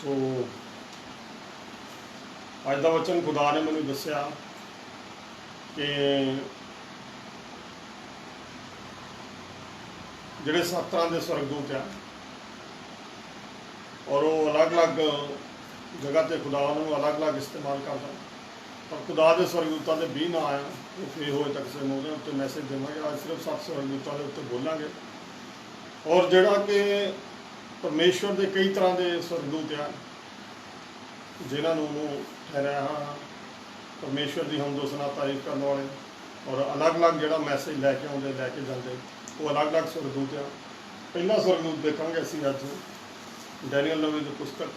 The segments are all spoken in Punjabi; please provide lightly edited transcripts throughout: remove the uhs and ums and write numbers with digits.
सो अज का वचन खुदा ने मैनू दसिया कि जिहड़े 7 तरह के स्वर्गदूत आ और वो अलग अलग जगह से खुदा उन्होंने अलग अलग इस्तेमाल करता। पर खुदा के स्वर्गदूतों के 20 ना आया वो फिर होए तक से मोहरे उत्ते मैसेज देवांगे। आज सिर्फ 7 स्वर्गदूतों के उत्ते बोलांगे और जिहड़ा कि परमेश्वर के कई तरह के स्वर्गदूत आ जिन्होंने ठहराया परमेश्वर की हमदोसना तारीफ करने वाले और अलग अलग जो मैसेज लैके आते लैके जाते वो अलग अलग स्वर्गदूत आ। पहला स्वर्गदूत देखेंगे असी अज डैनियल नबी की पुस्तक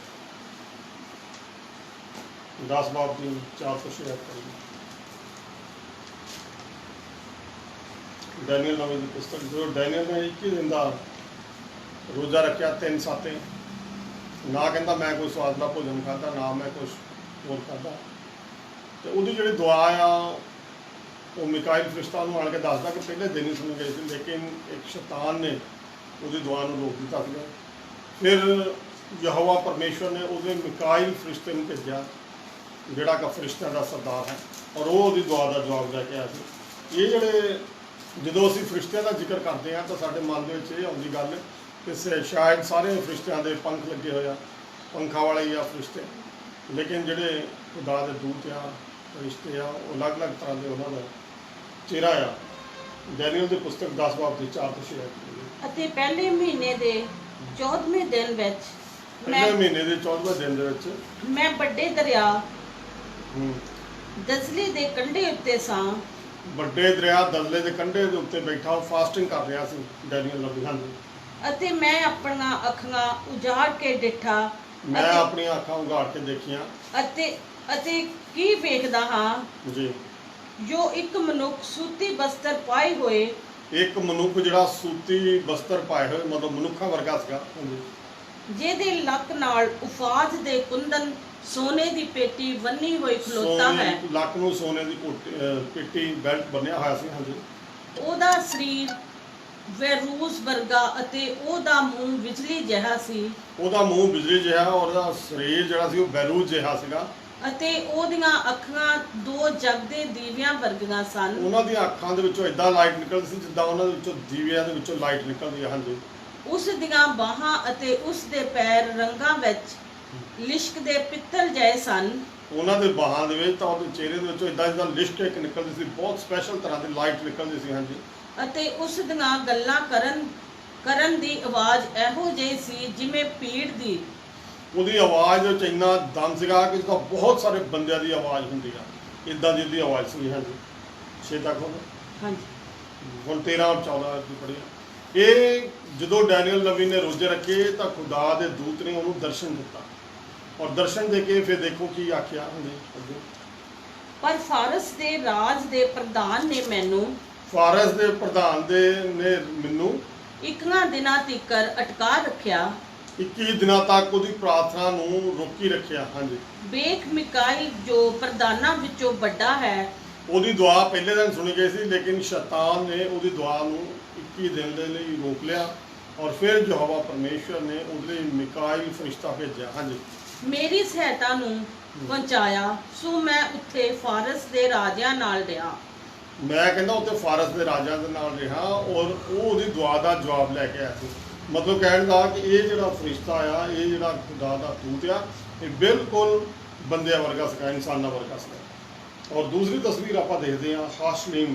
10 बाब की 406 करेंगे। डैनियल नबी की पुस्तक जो डैनियल ने 21 दिन का रोज़ा रखा 3 साते ना कहता मैं कोई स्वादला भोजन खाता ना मैं कुछ होर खाता। तो वो जी दुआ आ वो मिकाइल फरिश्ता आन के दसदा कि पहले दिन ही सुन गए थे लेकिन एक शैतान ने वो दुआ को रोक दिता। फिर यहोवा परमेश्वर ने वो मिकाइल फरिश्ते को भेजा जोड़ा कि फरिश्तों का सरदार है और वो दुआ का जवाब लैके आया। ये जोड़े जो असी फरिश्तों का जिक्र करते हैं तो साढ़े मन में आती गल कि शायद सारे फरिश्तों के पंख लगे हुए पंखा वाले ही आ फरिश्ते, लेकिन जोड़े खुदा के दूत आ फरिश्ते आ वो अलग अलग तरह के उन्होंने चेहरा आ। डैनियल की पुस्तक 10 बाब की 4-6 पहले महीने के 14वें दिन विच पहले महीने के 14वें दिन दे मैं बड़े दरिया दसले के कंढे उत्ते सां। बड़े दरिया दसले के कंढे के उत्ते बैठा फास्टिंग कर रहा सी डैनियल नबी। हाँ जी अते मैं अपना अखां उजाड़ के डिठा मैं अपनी अखां उगाड़ के देखिया अते की वेखदा हां जी जो एक मनुख सूती बस्तर पाए हुए एक मनुख जिहड़ा सूती बस्तर पाए हुए मतलब मनुखा वर्गा सीगा ਜਿਹਦੇ ਲੱਕ ਨਾਲ ਉਫਾਜ਼ ਦੇ ਕੁੰਦਨ सोने की पेटी बनी हुई खलोता है। ਲੱਕ ਨੂੰ सोने की पेटी बेल्ट बनिया होया सी। हाँ जी ਉਹਦਾ ਸਰੀਰ ਵੈਰੂਸ ਵਰਗਾ ਅਤੇ ਉਹਦਾ ਮੂੰਹ ਬਿਜਲੀ ਜਿਹਾ ਸੀ। ਉਹਦਾ ਮੂੰਹ ਬਿਜਲੀ ਜਿਹਾ ਔਰ ਉਹਦਾ ਸਰੀਰ ਜਿਹੜਾ ਸੀ ਉਹ ਬੈਰੂਜ ਜਿਹਾ ਸੀਗਾ ਅਤੇ ਉਹਦੀਆਂ ਅੱਖਾਂ 2 ਜਗਦੇ ਦੀਵਿਆਂ ਵਰਗੀਆਂ ਸਨ। ਉਹਨਾਂ ਦੀਆਂ ਅੱਖਾਂ ਦੇ ਵਿੱਚੋਂ ਇਦਾਂ ਲਾਈਟ ਨਿਕਲਦੀ ਸੀ ਜਿੱਦਾਂ ਉਹਨਾਂ ਦੇ ਵਿੱਚੋਂ ਦੀਵਿਆਂ ਦੇ ਵਿੱਚੋਂ ਲਾਈਟ ਨਿਕਲਦੀ ਹੈ। ਹਾਂਜੀ ਉਸ ਦੀਆਂ ਬਾਹਾਂ ਅਤੇ ਉਸ ਦੇ ਪੈਰ ਰੰਗਾਂ ਵਿੱਚ ਲਿਸ਼ਕਦੇ ਪਿੱਤਲ ਜਿਹੇ ਸਨ। ਉਹਨਾਂ ਦੇ ਬਾਹਾਂ ਦੇ ਵਿੱਚ ਤਾਂ ਉਹਦੇ ਚਿਹਰੇ ਦੇ ਵਿੱਚੋਂ ਇਦਾਂ ਜਿੱਦਾਂ ਲਿਸ਼ਕ ਇੱਕ ਨਿਕਲਦੀ ਸੀ ਬਹੁਤ ਸਪੈਸ਼ਲ ਤਰ੍ਹਾਂ ਦੀ ਲਾਈਟ ਨਿਕਲਦੀ ਸੀ। ਹਾਂਜੀ ਅਤੇ ਉਸ ਦੀਆਂ ਗੱਲਾਂ ਕਰਨ ਦੀ ਆਵਾਜ਼ ਇਹੋ ਜਿਹੀ ਸੀ ਜਿਵੇਂ ਭੀੜ ਦੀ। ਉਹਦੀ ਆਵਾਜ਼ ਵਿੱਚ ਇੰਨਾ ਦਮ ਸੀਗਾ ਕਿ ਜਿੱਦਾਂ ਬਹੁਤ ਸਾਰੇ ਬੰਦਿਆਂ ਦੀ ਆਵਾਜ਼ ਹੁੰਦੀ ਆ ਇਦਾਂ ਦੀ ਉਹਦੀ ਆਵਾਜ਼ ਸੀ। ਹਾਂਜੀ 6 ਤੱਕ ਹਾਂਜੀ ਹੁਣ 13 और 14 ਦੀ ਪੜ੍ਹੀ। ਇਹ ਜਦੋਂ ਡੈਨੀਅਲ ਨਬੀ ਨੇ ਰੋਜ਼ੇ ਰੱਖੇ ਤਾਂ ਖੁਦਾ ਦੇ ਦੂਤ ਨੇ ਉਹਨੂੰ ਦਰਸ਼ਨ ਦਿੱਤਾ ਔਰ ਦਰਸ਼ਨ ਦੇ ਕੇ ਫਿਰ ਦੇਖੋ ਕੀ ਆਖਿਆ। ਹਾਂਜੀ ਪਰ ਫਾਰਸ ਦੇ ਰਾਜ ਦੇ ਪ੍ਰਧਾਨ ਨੇ ਮੈਨੂੰ ਫਾਰਸ ਦੇ ਪ੍ਰਧਾਨ ਨੇ ਮੈਨੂੰ 21 ਦਿਨਾਂ ਤੀਕਰ ਅਟਕਾ ਰੱਖਿਆ। 21 ਦਿਨਾਂ ਤੱਕ ਉਹਦੀ ਪ੍ਰਾਰਥਨਾ ਨੂੰ ਰੋਕੀ ਰੱਖਿਆ। ਹਾਂਜੀ ਵੇਖ ਮਿਕਾਇਲ ਜੋ ਪ੍ਰਧਾਨਾਂ ਵਿੱਚੋਂ ਵੱਡਾ ਹੈ ਉਹਦੀ ਦੁਆ ਪਹਿਲੇ ਦਿਨ ਸੁਣੀ ਗਈ ਸੀ ਲੇਕਿਨ ਸ਼ੈਤਾਨ ਨੇ ਉਹਦੀ ਦੁਆ ਨੂੰ 21 ਦਿਨ ਦੇ ਲਈ ਰੋਕ ਲਿਆ ਔਰ ਫਿਰ ਯਹੋਵਾ ਪਰਮੇਸ਼ਵਰ ਨੇ ਉਹਦੇ ਲਈ ਮਿਕਾਇਲ ਫਰਿਸ਼ਤਾ ਭੇਜਿਆ। ਹਾਂਜੀ ਮੇਰੀ ਸਹਾਇਤਾ ਨੂੰ ਪਹੁੰਚਾਇਆ। ਸੋ ਮੈਂ ਉੱਥੇ ਫਾਰਸ ਦੇ ਰਾਜਿਆਂ ਨਾਲ ਰਿਹਾ। ਮੈਂ ਕਹਿੰਦਾ ਉੱਥੇ ਫਾਰਸ ਦੇ ਰਾਜਿਆਂ ਦੇ ਨਾਲ ਰਿਹਾ ਔਰ ਉਹ ਉਹਦੀ ਦੁਆ ਦਾ ਜਵਾਬ ਲੈ ਕੇ ਆਇਆ ਸੀ। ਮਤਲਬ ਕਹਿਣ ਦਾ ਕਿ ਇਹ ਜਿਹੜਾ ਫਰਿਸ਼ਤਾ ਆ ਇਹ ਜਿਹੜਾ ਖੁਦਾ ਦਾ ਦੂਤ ਆ ਇਹ ਬਿਲਕੁਲ ਬੰਦਿਆਂ ਵਰਗਾ ਸੀਗਾ ਇਨਸਾਨਾਂ ਵਰਗਾ ਸੀਗਾ। ਔਰ ਦੂਸਰੀ ਤਸਵੀਰ ਆਪਾਂ ਦੇਖਦੇ ਹਾਂ ਹਾਸ਼ਲੀਮ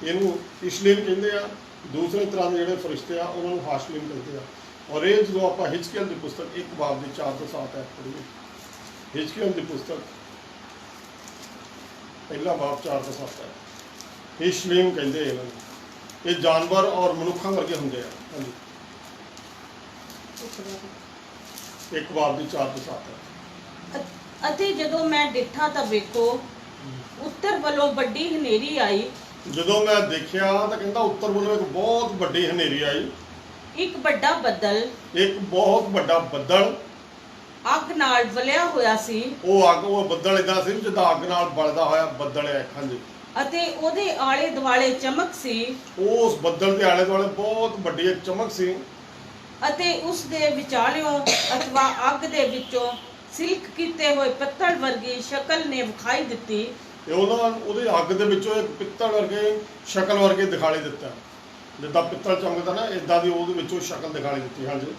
ਇਹਨੂੰ ਇਸ਼ਲੀਮ ਕਹਿੰਦੇ ਆ। ਦੂਸਰੇ ਤਰ੍ਹਾਂ ਦੇ ਜਿਹੜੇ ਫਰਿਸ਼ਤੇ ਆ ਉਹਨਾਂ ਨੂੰ ਹਾਸ਼ਲੀਮ ਕਹਿੰਦੇ ਆ। ਔਰ ਇਹ ਜਦੋਂ ਆਪਾਂ ਹਿਜਕੀਏਲ ਦੀ ਪੁਸਤਕ 1 ਬਾਬ ਦੀ 4-7 ਪੜ੍ਹੀਏ ਹਿਜਕੀਏਲ ਦੀ ਪੁਸਤਕ ਪਹਿਲਾ ਬਾਬ 4-7 ਹੈ। हिशलीम कहते हैं ये जानवर और मनुखा वर्गे होंगे। हाँ जी 1 बाब की 4-7 है। ਅਤੇ ਜਦੋਂ ਮੈਂ ਡਿੱਠਾ ਤਾਂ ਵੇਖੋ ਉੱਤਰ ਵੱਲੋਂ ਵੱਡੀ ਹਨੇਰੀ ਆਈ। ਜਦੋਂ ਮੈਂ ਦੇਖਿਆ ਤਾਂ ਕਹਿੰਦਾ ਉੱਤਰ ਵੱਲੋਂ ਇੱਕ ਬਹੁਤ ਵੱਡੀ ਹਨੇਰੀ ਆਈ। ਇੱਕ ਵੱਡਾ ਬੱਦਲ ਇੱਕ ਬਹੁਤ ਵੱਡਾ ਬੱਦਲ ਅੱਗ ਨਾਲ ਵਲਿਆ ਹੋਇਆ ਸੀ। ਉਹ ਬੱਦਲ ਇਦਾਂ ਸੀ ਜਿੱਦਾਂ ਅੱਗ ਨਾਲ ਬਲਦਾ ਹੋਇਆ ਬੱਦਲ ਹੈ। ਹਾਂਜੀ ਅਤੇ ਉਹਦੇ ਆਲੇ ਦੁਆਲੇ ਚਮਕ ਸੀ। ਉਸ ਬੱਦਲ ਦੇ ਆਲੇ ਦੁਆਲੇ ਬਹੁਤ ਵੱਡੀ ਇੱਕ ਚਮਕ ਸੀ। ਅਤੇ ਉਸ ਦੇ ਵਿਚਾਲਿਓਂ ਅਥਵਾ ਅੱਗ ਦੇ ਵਿੱਚੋਂ ਸਿਲਕ ਕੀਤੇ ਹੋਏ ਪਿੱਤਲ ਵਰਗੀ ਸ਼ਕਲ ਨੇ ਵਿਖਾਈ ਦਿੱਤੀ। ਤੇ ਉਹਦੇ ਅੱਗ ਦੇ ਵਿੱਚੋਂ ਇੱਕ ਪਿੱਤਲ ਵਰਗੇ ਸ਼ਕਲ ਵਰਗੇ ਦਿਖਾਈ ਦਿੱਤਾ, ਜਿੱਦਾਂ ਪਿੱਤਲ ਚਮਕਦਾ ਨਾ ਇਦਾਂ ਦੀ ਉਹਦੇ ਵਿੱਚੋਂ ਸ਼ਕਲ ਦਿਖਾਈ ਦਿੱਤੀ। ਹਾਂਜੀ।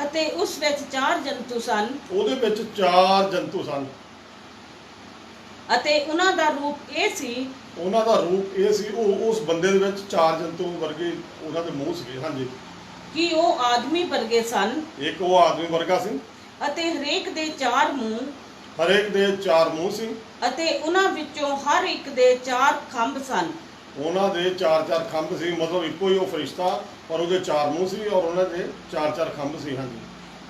ਅਤੇ ਉਸ ਵਿੱਚ 4 ਜੰਤੂ ਸਨ। ਉਹਦੇ ਵਿੱਚ 4 ਜੰਤੂ ਸਨ ਅਤੇ ਉਹਨਾਂ ਦਾ ਰੂਪ ਇਹ ਸੀ, ਉਹਨਾਂ ਦਾ ਰੂਪ ਇਹ ਸੀ, ਉਹ ਉਸ ਬੰਦੇ ਦੇ ਵਿੱਚ 4 ਜੰਤੂ ਵਰਗੇ ਉਹਨਾਂ ਦੇ ਮੂੰਹ ਸੀਗੇ। ਹਾਂਜੀ। ਕਿ ਉਹ ਆਦਮੀ ਵਰਗੇ ਸਨ ਇੱਕ ਉਹ ਆਦਮੀ ਵਰਗਾ ਸੀ ਅਤੇ ਹਰੇਕ ਦੇ 4 ਮੂੰਹ, ਹਰੇਕ ਦੇ 4 ਮੂੰਹ ਸੀ ਅਤੇ ਉਹਨਾਂ ਵਿੱਚੋਂ ਹਰ ਇੱਕ ਦੇ 4 ਖੰਭ ਸਨ। ਉਹਨਾਂ ਦੇ 4-4 ਖੰਭ ਸੀ, ਮਤਲਬ ਇੱਕੋ ਹੀ ਉਹ ਫਰਿਸ਼ਤਾ, ਪਰ ਉਹਦੇ 4 ਮੂੰਹ ਸੀ ਔਰ ਉਹਨਾਂ ਦੇ 4-4 ਖੰਭ ਸੀ। ਹਾਂਜੀ।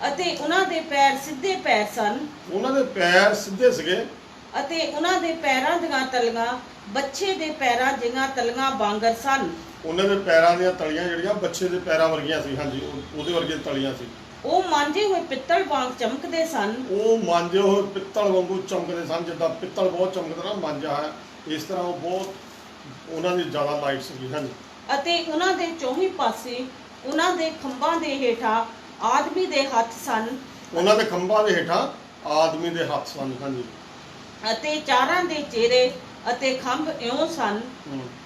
ਅਤੇ ਉਹਨਾਂ ਦੇ ਪੈਰ ਸਿੱਧੇ ਪੈਰ ਸਨ। ਉਹਨਾਂ ਦੇ ਪੈਰ ਸਿੱਧੇ ਸੀਗੇ ਅਤੇ ਉਹਨਾਂ ਦੇ ਪੈਰਾਂ ਦੀਆਂ ਤਲੀਆਂ ਬੱਚੇ ਦੇ ਪੈਰਾਂ ਜਿਹੀਆਂ ਤਲੀਆਂ ਵਾਂਗਰ ਸਨ। ਉਹਨਾਂ ਦੇ ਪੈਰਾਂ ਦੀਆਂ ਤਲੀਆਂ ਜਿਹੜੀਆਂ ਬੱਚੇ ਦੇ ਪੈਰਾਂ ਵਰਗੀਆਂ ਸੀ। ਹਾਂਜੀ। ਉਹਦੇ ਵਰਗੀਆਂ ਤਲੀਆਂ ਸੀ। ਉਹ ਮਾਂਜੇ ਹੋਏ ਪਿੱਤਲ ਵਾਂਗ ਚਮਕਦੇ ਸਨ। ਉਹ ਮਾਂਜੇ ਹੋਏ ਪਿੱਤਲ ਵਾਂਗੂ ਚਮਕਦੇ ਸਨ, ਜਿੱਦਾਂ ਪਿੱਤਲ ਬਹੁਤ ਚਮਕਦਾ ਨਾ ਮਾਂਜਾ ਹੈ, ਇਸ ਤਰ੍ਹਾਂ ਉਹ ਬਹੁਤ ਉਹਨਾਂ ਦੀ ਜ਼ਿਆਦਾ ਲਾਈਟ ਸੀਗੀ। ਹਾਂਜੀ। ਅਤੇ ਉਹਨਾਂ ਦੇ ਚੌਹੀਂ ਪਾਸੇ ਉਹਨਾਂ ਦੇ ਖੰਭਾਂ ਦੇ ਹੇਠਾਂ ਆਦਮੀ ਦੇ ਹੱਥ ਸਨ। ਉਹਨਾਂ ਦੇ ਖੰਭਾਂ ਦੇ ਹੇਠਾਂ ਆਦਮੀ ਦੇ ਹੱਥ ਸਨ। ਹਾਂਜੀ। ਅਤੇ ਚਾਰਾਂ ਦੇ ਚਿਹਰੇ ਅਤੇ ਖੰਭ ਇਉਂ ਸਨ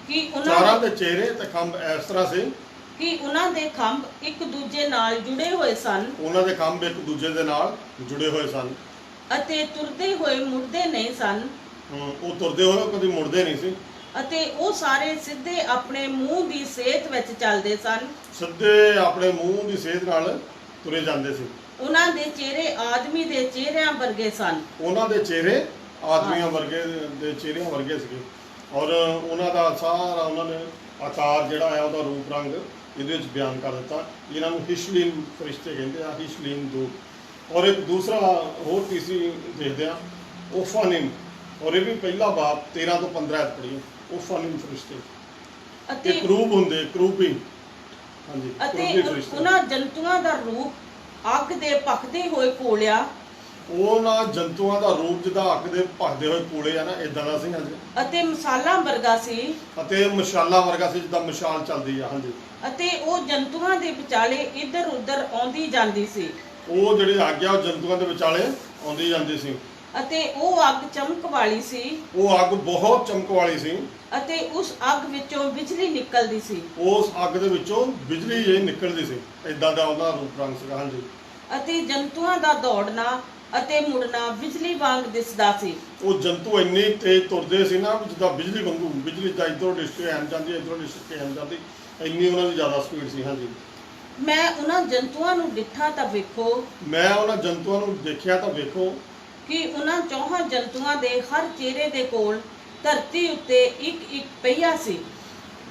ਕਿ ਚਾਰਾਂ ਦੇ ਚਿਹਰੇ ਤੇ ਖੰਭ ਇਸ ਤਰ੍ਹਾਂ ਸੀ ਕਿ ਉਹਨਾਂ ਦੇ ਖੰਭ ਇੱਕ ਦੂਜੇ ਨਾਲ ਜੁੜੇ ਹੋਏ ਸਨ। ਉਹਨਾਂ ਦੇ ਖੰਭ ਇੱਕ ਦੂਜੇ ਦੇ ਨਾਲ ਜੁੜੇ ਹੋਏ ਸਨ ਅਤੇ ਤੁਰਦੇ ਹੋਏ ਮੁੜਦੇ ਨਹੀਂ ਸਨ। ਉਹ ਤੁਰਦੇ ਹੋਏ ਕਦੀ ਮੁੜਦੇ ਨਹੀਂ ਸੀ। ਅਤੇ ਉਹ ਸਾਰੇ ਸਿੱਧੇ ਆਪਣੇ ਮੂੰਹ ਦੀ ਸੇਧ ਵਿੱਚ ਚੱਲਦੇ ਸਨ। ਸਿੱਧੇ ਆਪਣੇ ਮੂੰਹ ਦੀ ਸੇਧ ਨਾਲ ਤੁਰੇ ਜਾਂਦੇ ਸੀ। ਉਹਨਾਂ ਦੇ ਚਿਹਰੇ ਆਦਮੀ ਦੇ ਚਿਹਰਿਆਂ ਵਰਗੇ ਸਨ। ਉਹਨਾਂ ਦੇ ਚਿਹਰੇ ਆਦਮੀਆਂ ਵਰਗੇ ਦੇ ਚਿਹਰਿਆਂ ਵਰਗੇ ਸੀਗੇ ਔਰ ਉਹਨਾਂ ਦਾ ਸਾਰਾ ਉਹਨਾਂ ਨੇ ਆਕਾਰ ਜਿਹੜਾ ਆ ਉਹਦਾ ਰੂਪ ਰੰਗ ਇਹਦੇ ਵਿੱਚ ਬਿਆਨ ਕਰ ਦਿੱਤਾ। ਇਹਨਾਂ ਨੂੰ ਹਿਸ਼ਲੀਨ ਫਰਿਸ਼ਤੇ ਕਹਿੰਦੇ ਆ, ਹਿਸ਼ਲੀਨ ਦੂਤ। ਔਰ ਇੱਕ ਦੂਸਰਾ ਹੋਰ ਤੀਸਰੀ ਦੇਖਦੇ ਆ, ਓਫਾਨਿਮ, ਔਰ ਇਹ ਵੀ ਪਹਿਲਾ ਬਾਬ 13 ਤੋਂ 15 ਪੜ੍ਹੀਏ। ਓਫਾਨਿਮ ਫਰਿਸ਼ਤੇ ਅਤੇ ਕਰੂਬ ਹੁੰਦੇ, ਕਰੂਬੀ। ਹਾਂਜੀ। ਅਤੇ ਕਰੂਬੀ ਫਰਿਸ਼ਤੇ। ਉਹਨਾਂ ਜੰਤੂਆਂ ਦਾ ਰੂਪ ਅੱਗ ਦੇ ਭਖਦੇ ਹੋਏ ਕੋਲਿਆ ਉਹਨਾਂ ਜੰਤੂਆਂ ਦਾ ਰੂਪ ਜਿੱਦਾਂ ਅੱਗ ਦੇ ਭਖਦੇ ਹੋਏ ਕੋਲੇ ਆ ਨਾ, ਇਦਾਂ ਦਾ ਸੀ। ਹਾਂਜੀ। ਅਤੇ ਮਸਾਲਾ ਵਰਗਾ ਸੀ। ਅਤੇ ਮਸ਼ਾਲਾ ਵਰਗਾ ਸੀ, ਜਿੱਦਾਂ ਮਸ਼ਾਲ ਚੱਲਦੀ ਆ। ਹਾਂਜੀ। ਅਤੇ ਉਹ ਜੰਤੂਆਂ ਦੇ ਵਿਚਾਲੇ ਇੱਧਰ ਉੱਧਰ ਆਉਂਦੀ ਜਾਂਦੀ ਸੀ। ਉਹ ਜਿਹੜੀ ਅੱਗ ਆ ਉਹ ਜੰਤੂਆਂ ਦੇ ਵਿਚਾਲੇ ਆਉਂਦੀ ਜਾਂਦੀ ਸੀ। ਅਤੇ ਉਹ ਅੱਗ ਚਮਕ ਵਾਲੀ ਸੀ। ਉਹ ਅੱਗ ਬਹੁਤ ਚਮਕ ਵਾਲੀ ਸੀ। ਅਤੇ ਉਸ ਅੱਗ ਵਿੱਚੋਂ ਬਿਜਲੀ ਨਿਕਲਦੀ ਸੀ। ਉਸ ਅੱਗ ਦੇ ਵਿੱਚੋਂ ਬਿਜਲੀ ਜਿਹੀ ਨਿਕਲਦੀ ਸੀ, ਇਦਾਂ ਦਾ ਉਹਦਾ ਰੂਪ ਰੰਗ ਸੀਗਾ। ਹਾਂਜੀ। ਅਤੇ ਜੰਤੂਆਂ ਦਾ ਦੌੜਨਾ ਅਤੇ ਮੁੜਨਾ ਬਿਜਲੀ ਵਾਂਗ ਦਿਸਦਾ ਸੀ। ਉਹ ਜੰਤੂ ਇੰਨੇ ਤੇਜ਼ ਤੁਰਦੇ ਸੀ ਨਾ, ਜਿੱਦਾਂ ਬਿਜਲੀ ਵਾਂਗੂ, ਬਿਜਲੀ ਤਾਂ ਇੱਧਰੋਂ ਡਿਸਟ੍ਰਿਕਟ ਐਮ ਜਾਂਦੀ, ਇੱਧਰੋਂ ਡਿਸਟ੍ਰਿਕਟ ਐਮ ਜਾਂਦੀ, ਇੰਨੀ ਉਹਨਾਂ ਦੀ ਜ਼ਿਆਦਾ ਸਪੀਡ ਸੀ। ਹਾਂਜੀ। ਮੈਂ ਉਹਨਾਂ ਜੰਤੂਆਂ ਨੂੰ ਡਿੱਠਾ ਤਾਂ ਵੇਖੋ, ਮੈਂ ਉਹਨਾਂ ਜੰਤੂਆਂ ਨੂੰ ਦੇਖਿਆ ਤਾਂ ਵੇਖੋ ਕਿ ਉਹਨਾਂ ਚੌਹਾਂ ਜੰਤੂਆਂ ਦੇ ਹਰ ਚਿਹਰੇ ਦੇ ਕੋਲ ਧਰਤੀ ਉੱਤੇ ਇੱਕ ਇੱਕ ਪਹੀਆ ਸੀ।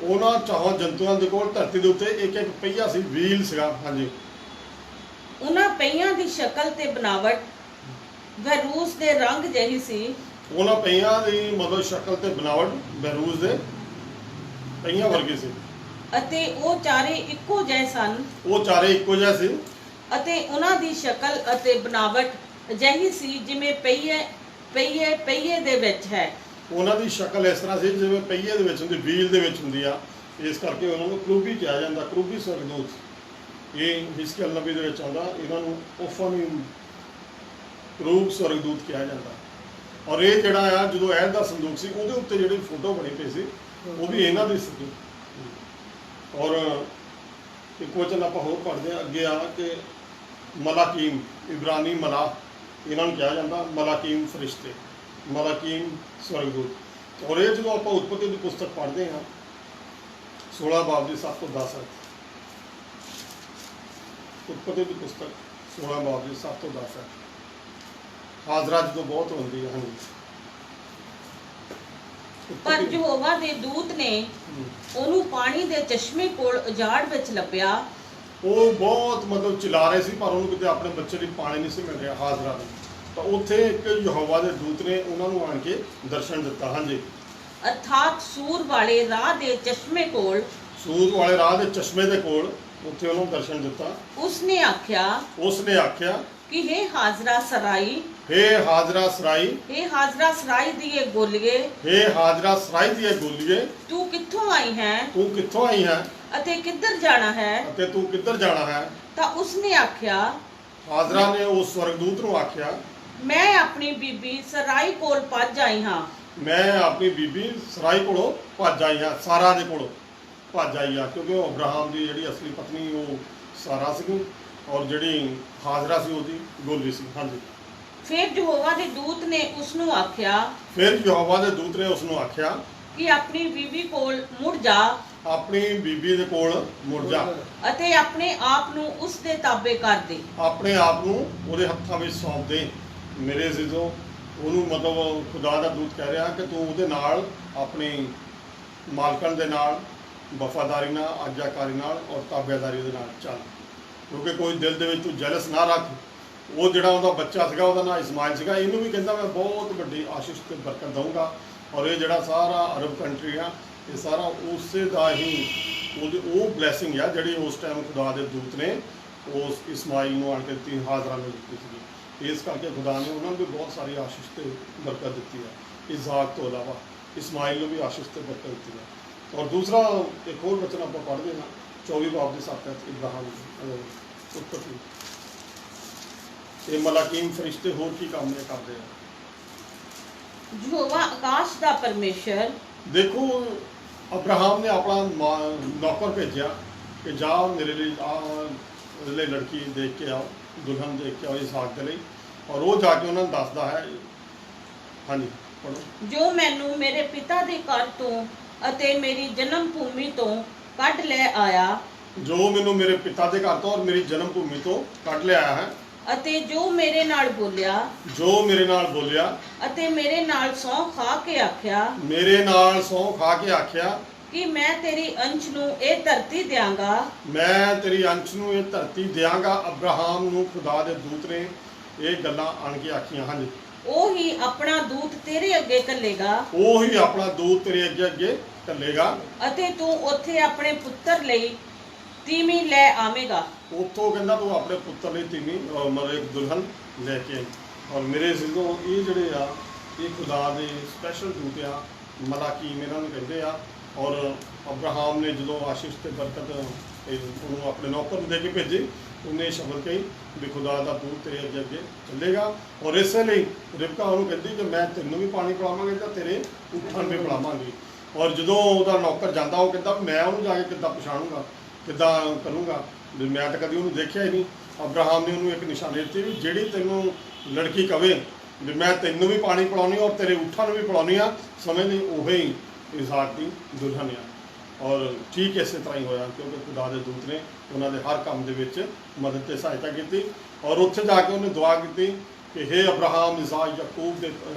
ਉਹਨਾਂ ਚਾਹਾਂ ਜੰਤੂਆਂ ਦੇ ਕੋਲ ਧਰਤੀ ਦੇ ਉੱਤੇ ਇੱਕ ਇੱਕ ਪਹੀਆ ਸੀ, ਵੀਲ ਸੀਗਾ। ਹਾਂਜੀ। ਉਹਨਾਂ ਪਹੀਆਂ ਦੀ ਸ਼ਕਲ ਤੇ ਬਣਾਵਟ ਬਹਿਰੂਸ ਦੇ ਰੰਗ ਜਿਹੀ ਸੀ। ਉਹਨਾਂ ਪਹੀਆਂ ਦੀ ਮਤਲਬ ਸ਼ਕਲ ਤੇ ਬਣਾਵਟ ਬਹਿਰੂਸ ਦੇ ਪਹੀਆਂ ਵਰਗੀ ਸੀ। ਅਤੇ ਉਹ ਚਾਰੇ ਇੱਕੋ ਜਿਹੇ ਸਨ। ਉਹ ਚਾਰੇ ਇੱਕੋ ਜਿਹੇ ਸੀ। ਅਤੇ ਉਹਨਾਂ ਦੀ ਸ਼ਕਲ ਅਤੇ ਬਣਾਵਟ ਅਜਿਹੀ ਸੀ ਜਿਵੇਂ ਪਹੀਏ ਦੇ ਵਿੱਚ ਹੈ। ਉਹਨਾਂ ਦੀ ਸ਼ਕਲ ਇਸ ਤਰ੍ਹਾਂ ਸੀ ਜਿਵੇਂ ਪਹੀਏ ਦੇ ਵਿੱਚ ਹੁੰਦੀ, ਵੀਲ ਦੇ ਵਿੱਚ ਹੁੰਦੀ ਆ, ਇਸ ਕਰਕੇ ਉਹਨਾਂ ਨੂੰ ਕਰੂਬੀ ਕਿਹਾ ਜਾਂਦਾ, ਕਰੂਬੀ ਸਵਰਗਦੂਤ। ਇਹ ਹਿਸਕੀਏਲ ਨਬੀ ਦੇ ਵਿੱਚ ਆਉਂਦਾ, ਇਹਨਾਂ ਨੂੰ ਓਫਾਨੀਮ ਕਰੂਬ ਸਵਰਗਦੂਤ ਕਿਹਾ ਜਾਂਦਾ। ਔਰ ਇਹ ਜਿਹੜਾ ਆ, ਜਦੋਂ ਐਦ ਦਾ ਸੰਦੂਕ ਸੀ ਉਹਦੇ ਉੱਤੇ ਜਿਹੜੀ ਫੋਟੋ ਬਣੀ ਪਈ ਸੀ ਉਹ ਵੀ ਇਹਨਾਂ ਦੀ ਸੀ। ਔਰ ਇੱਕ ਵਚਨ ਆਪਾਂ ਹੋਰ ਪੜ੍ਹਦੇ ਹਾਂ ਅੱਗੇ ਆ ਕਿ ਮਲਾਕੀਮ, ਇਬਰਾਨੀ ਮਲਾ, ਇਹਨਾਂ ਨੂੰ ਕਿਹਾ ਜਾਂਦਾ ਮਲਾਕੀਮ ਫਰਿਸ਼ਤੇ, ਮਲਾਕੀਮ ਸਵਰਗਦੂਤ। ਔਰ ਇਹ ਜਦੋਂ ਆਪਾਂ ਉਤਪਤੀ ਦੀ ਪੁਸਤਕ ਪੜ੍ਹਦੇ ਹਾਂ 16 ਬਾਬ ਦੀ 7 ਤੋਂ 10 ਹੈ। ਉਤਪਤੀ ਦੀ ਪੁਸਤਕ 16 ਬਾਬ ਦੀ 7 ਤੋਂ 10 ਹੈ। ਹਾਜ਼ਰਾ ਜਦੋਂ ਬਹੁਤ ਹੁੰਦੀ ਹੈ। ਹਾਂਜੀ। ਪਰ ਯਹੋਵਾ ਦੇ ਦੂਤ ਨੇ ਉਹਨੂੰ ਪਾਣੀ ਦੇ ਚਸ਼ਮੇ ਕੋਲ ਉਜਾੜ ਵਿੱਚ ਲੱਭਿਆ। ਉਹ ਬਹੁਤ ਮਤਲਬ ਚਿਲਾ ਰਹੇ ਸੀ, ਪਰ ਉਹਨੂੰ ਕਿਤੇ ਆਪਣੇ ਬੱਚੇ ਲਈ ਪਾਣੀ ਨਹੀਂ ਸੀ ਮਿਲ ਰਿਹਾ, ਹਾਜ਼ਰਾ ਨੂੰ। ਤਾਂ ਉੱਥੇ ਇੱਕ ਯਹੋਵਾ ਦੇ ਦੂਤ ਨੇ ਉਹਨਾਂ ਨੂੰ ਆਣ ਕੇ ਦਰਸ਼ਨ ਦਿੱਤਾ। ਹਾਂਜੀ। ਅਰਥਾਤ ਸੂਰ ਵਾਲੇ ਰਾਹ ਦੇ ਚਸ਼ਮੇ ਕੋਲ, ਸੂਰ ਵਾਲੇ ਰਾਹ ਦੇ ਚਸ਼ਮੇ ਦੇ ਕੋਲ ਉੱਥੇ ਉਹਨੂੰ ਦਰਸ਼ਨ ਦਿੱਤਾ। ਉਸਨੇ ਆਖਿਆ ਕਿ ਹੇ ਹਾਜ਼ਰਾ ਸਰਾਈ, ਹੇ ਹਾਜ਼ਰਾ ਸਰਾਈ, ਹੇ ਹਾਜ਼ਰਾ ਸਰਾਈ ਦੀਏ ਗੋਲੀਏ, ਹੇ ਹਾਜ਼ਰਾ ਸਰਾਈ ਦੀਏ ਗੋਲੀਏ, ਤੂੰ ਕਿੱਥੋਂ ਆਈ ਹੈ ਤੂੰ ਕਿੱਥੋਂ ਆਈ ਹੈ ਅਤੇ ਕਿੱਧਰ ਜਾਣਾ ਹੈ? ਅਤੇ ਤੂੰ ਕਿੱਧਰ ਜਾਣਾ ਹੈ? ਤਾਂ ਉਸਨੇ ਆਖਿਆ, ਹਾਜ਼ਰਾ ਨੇ ਉਸ ਸਵਰਗਦੂਤ ਨੂੰ ਆਖਿਆ, ਮੈਂ ਆਪਣੀ ਬੀਬੀ ਸਰਾਈ ਕੋਲ ਭੱਜ ਆਈ ਹਾਂ। ਮੈਂ ਆਪਣੀ ਬੀਬੀ ਸਰਾਈ ਕੋਲੋਂ ਭੱਜ ਆਈ ਹਾਂ, ਸਾਰਾ ਦੇ ਕੋਲੋਂ ਭੱਜ ਆਈ ਆ, ਕਿਉਂਕਿ ਉਹ ਅਬਰਾਹਮ ਦੀ ਜਿਹੜੀ ਅਸਲੀ ਪਤਨੀ ਉਹ ਸਾਰਾ ਸੀ ਔਰ ਜਿਹੜੀ ਹਾਜ਼ਰਾ ਸੀ ਉਹਦੀ ਗੋਲੀ ਸੀ। ਹਾਂਜੀ। ਫਿਰ ਯਹੋਵਾ ਦੇ ਦੂਤ ਨੇ ਉਸ ਨੂੰ ਆਖਿਆ ਫਿਰ ਯਹੋਵਾ ਦੇ ਦੂਤ ਨੇ ਉਸ ਨੂੰ ਆਖਿਆ ਕਿ ਆਪਣੀ ਬੀਬੀ ਕੋਲ ਮੁੜ ਜਾ ਆਪਣੀ ਬੀਬੀ ਦੇ ਕੋਲ ਮੁੜ ਜਾ ਅਤੇ ਆਪਣੇ ਆਪ ਨੂੰ ਉਸ ਦੇ ਤਾਬੇ ਕਰ ਦੇ। ਆਪਣੇ ਆਪ ਨੂੰ ਉਹਦੇ ਹੱਥਾਂ ਵਿੱਚ ਸੌਂਪ ਦੇ। ਮੇਰੇ ਅਜ਼ੀਜ਼ੋ, ਉਹਨੂੰ ਮਤਲਬ ਖੁਦਾ ਦਾ ਦੂਤ ਕਹਿ ਰਿਹਾ ਕਿ ਤੂੰ ਉਹਦੇ ਨਾਲ ਆਪਣੀ ਮਾਲਕਣ ਦੇ ਨਾਲ ਵਫਾਦਾਰੀ ਨਾਲ, ਆਗਿਆਕਾਰੀ ਨਾਲ ਔਰ ਤਾਬੇਦਾਰੀ ਦੇ ਨਾਲ ਚੱਲ, ਕਿਉਂਕਿ ਕੋਈ ਦਿਲ ਦੇ ਵਿੱਚ ਤੂੰ ਜੈਲਸ ਨਾ ਰੱਖ। ਉਹ ਜਿਹੜਾ ਉਹਦਾ ਬੱਚਾ ਸੀਗਾ ਉਹਦਾ ਨਾਂ ਇਸਮਾਇਲ ਸੀਗਾ, ਇਹਨੂੰ ਵੀ ਕਹਿੰਦਾ ਮੈਂ ਬਹੁਤ ਵੱਡੀ ਆਸ਼ੀਸ਼ ਤੇ ਬਰਕਤ ਦਊਂਗਾ ਔਰ ਇਹ ਜਿਹੜਾ ਸਾਰਾ ਅਰਬ ਕੰਟਰੀ ਆ ਇਹ ਸਾਰਾ ਉਸੇ ਦਾ ਹੀ ਉਹ ਬਲੈਸਿੰਗ ਆ ਜਿਹੜੀ ਉਸ ਟਾਈਮ ਖੁਦਾ ਦੇ ਦੂਤ ਨੇ ਉਸ ਇਸਮਾਇਲ ਨੂੰ ਆਣ ਕੇ ਦਿੱਤੀ, ਹਾਜ਼ਰਾ ਨੂੰ ਦਿੱਤੀ ਸੀਗੀ। ਇਸ ਕਰਕੇ ਖੁਦਾ ਨੇ ਉਹਨਾਂ ਨੂੰ ਵੀ ਬਹੁਤ ਸਾਰੀ ਆਸ਼ੀਸ਼ ਤੇ ਬਰਕਤ ਦਿੱਤੀ ਹੈ। ਇਸਹਾਕ ਤੋਂ ਇਲਾਵਾ ਇਸਮਾਇਲ ਨੂੰ ਵੀ ਆਸ਼ੀਸ਼ ਤੇ ਬਰਕਤ ਦਿੱਤੀ ਹੈ। ਔਰ ਦੂਸਰਾ ਇੱਕ ਹੋਰ ਬਚਨ ਆਪਾਂ ਪੜ੍ਹਦੇ ਹਾਂ 24 ਬਾਬ ਦੇ 7 ਇਬਰਾਹਿਮ ਉੱਤਪਤੀ। ਇਹ ਮਲਾਕੀਮ ਫਰਿਸ਼ਤੇ ਹੋਰ ਕੀ ਕੰਮ ਨੇ ਕਰਦੇ ਆ? ਯਹੋਵਾ ਆਕਾਸ਼ ਦਾ ਪਰਮੇਸ਼ਰ, ਦੇਖੋ ਅਬਰਾਹਮ ਨੇ ਆਪਣਾ ਨੌਕਰ ਭੇਜਿਆ ਕਿ ਜਾ ਮੇਰੇ ਲਈ ਲੜਕੀ ਦੇਖ ਕੇ ਆਓ, ਦੁਲਹਨ ਦੇਖ ਕੇ ਆਓ ਇਸਹਾਕ ਦੇ ਲਈ, ਔਰ ਉਹ ਜਾ ਕੇ ਉਹਨਾਂ ਨੂੰ ਦੱਸਦਾ ਹੈ। ਹਾਂਜੀ ਪੜ੍ਹੋ। ਜੋ ਮੈਨੂੰ ਮੇਰੇ ਪਿਤਾ ਦੇ ਘਰ ਤੋਂ ਅਤੇ ਮੇਰੀ ਜਨਮ ਭੂਮੀ ਤੋਂ ਕੱਢ ਲੈ ਆਇਆ, ਜੋ ਮੈਨੂੰ ਮੇਰੇ ਪਿਤਾ ਦੇ ਘਰ ਤੋਂ ਔਰ ਮੇਰੀ ਜਨਮ ਭੂਮੀ ਤੋਂ ਕੱਢ ਲਿਆਇਆ ਹੈ, ਅਤੇ ਜੋ ਮੇਰੇ ਨਾਲ ਬੋਲਿਆ ਜੋ ਮੇਰੇ ਨਾਲ ਬੋਲਿਆ ਅਤੇ ਮੇਰੇ ਨਾਲ ਸਹੁੰ ਖਾ ਕੇ ਆਖਿਆ ਮੇਰੇ ਨਾਲ ਸਹੁੰ ਖਾ ਕੇ ਆਖਿਆ ਕਿ ਮੈਂ ਤੇਰੀ ਅੰਸ਼ ਨੂੰ ਇਹ ਧਰਤੀ ਦਿਆਂਗਾ, ਮੈਂ ਤੇਰੀ ਅੰਸ਼ ਨੂੰ ਇਹ ਧਰਤੀ ਦਿਆਂਗਾ। ਅਬਰਾਹਮ ਨੂੰ ਖੁਦਾ ਦੇ ਦੂਤ ਨੇ ਇਹ ਗੱਲਾਂ ਆਣ ਕੇ ਆਖੀਆਂ। ਹਾਂਜੀ। ਉਹ ਹੀ ਆਪਣਾ ਦੂਤ ਤੇਰੇ ਅੱਗੇ ਘੱਲੇਗਾ, ਉਹ ਹੀ ਆਪਣਾ ਦੂਤ ਤੇਰੇ ਅੱਗੇ ਅੱਗੇ ਘੱਲੇਗਾ ਅਤੇ ਤੂੰ ਉੱਥੇ ਆਪਣੇ ਪੁੱਤਰ ਲਈ ਤੀਵੀਂ ਲੈ ਆਵੇਂਗਾ। ਉੱਥੋਂ ਕਹਿੰਦਾ ਤੂੰ ਆਪਣੇ ਪੁੱਤਰ ਲਈ ਤੀਵੀਂ ਮਤਲਬ ਇੱਕ ਦੁਲਹਨ ਲੈ ਕੇ। ਔਰ ਮੇਰੇ ਸਿੱਧੋਂ ਇਹ ਜਿਹੜੇ ਆ ਇਹ ਖੁਦਾ ਦੇ ਸਪੈਸ਼ਲ ਦੂਤ ਆ, ਮਲਾਕੀਮ ਇਹਨਾਂ ਨੂੰ ਕਹਿੰਦੇ ਆ। ਔਰ ਅਬਰਾਹਮ ਨੇ ਜਦੋਂ ਆਸ਼ੀਸ਼ ਤੇ ਬਰਕਤ ਉਹਨੂੰ ਆਪਣੇ ਨੌਕਰ ਨੂੰ ਦੇ ਕੇ ਭੇਜੀ, ਉਹਨੇ ਸ਼ਬਦ ਕਹੀ ਵੀ ਖੁਦਾ ਦਾ ਦੂਤ ਤੇਰੇ ਅੱਗੇ ਅੱਗੇ ਚੱਲੇਗਾ। ਔਰ ਇਸੇ ਲਈ ਰਿਬਕਾ ਉਹਨੂੰ ਕਹਿੰਦੀ ਕਿ ਮੈਂ ਤੈਨੂੰ ਵੀ ਪਾਣੀ ਪਿਲਾਵਾਂਗੀ ਤਾਂ ਤੇਰੇ ਊਠਾਂ ਨੂੰ ਵੀ ਪਿਲਾਵਾਂਗੀ। ਔਰ ਜਦੋਂ ਉਹਦਾ ਨੌਕਰ ਜਾਂਦਾ ਉਹ ਕਹਿੰਦਾ ਮੈਂ ਉਹਨੂੰ ਜਾ ਕੇ ਕਿੱਦਾਂ ਪਛਾਣੂੰਗਾ, ਕਿੱਦਾਂ ਕਰੂੰਗਾ, ਵੀ ਮੈਂ ਤਾਂ ਕਦੀ ਉਹਨੂੰ ਦੇਖਿਆ ਹੀ ਨਹੀਂ। ਅਬਰਾਹਮ ਨੇ ਉਹਨੂੰ ਇੱਕ ਨਿਸ਼ਾਨੀ ਦਿੱਤੀ ਵੀ ਜਿਹੜੀ ਤੈਨੂੰ ਲੜਕੀ ਕਵੇ ਵੀ ਮੈਂ ਤੈਨੂੰ ਵੀ ਪਾਣੀ ਪਿਲਾਉਣੀ ਔਰ ਤੇਰੇ ਊਠਾਂ ਨੂੰ ਵੀ ਪਿਲਾਉਣੀ ਆ, ਸਮਝ ਲਈ ਉਹੀ ਇਸਹਾਕ ਦੀ ਦੁਲਹਨ ਆ। ਔਰ ਠੀਕ ਇਸੇ ਤਰ੍ਹਾਂ ਹੀ ਹੋਇਆ, ਕਿਉਂਕਿ ਖੁਦਾ ਦੇ ਦੂਤ ਨੇ ਉਹਨਾਂ ਦੇ ਹਰ ਕੰਮ ਦੇ ਵਿੱਚ ਮਦਦ ਤੇ ਸਹਾਇਤਾ ਕੀਤੀ। ਔਰ ਉੱਥੇ ਜਾ ਕੇ ਉਹਨੇ ਦੁਆ ਕੀਤੀ ਕਿ ਹੇ ਅਬਰਾਹਮ, ਇਸਹਾਕ,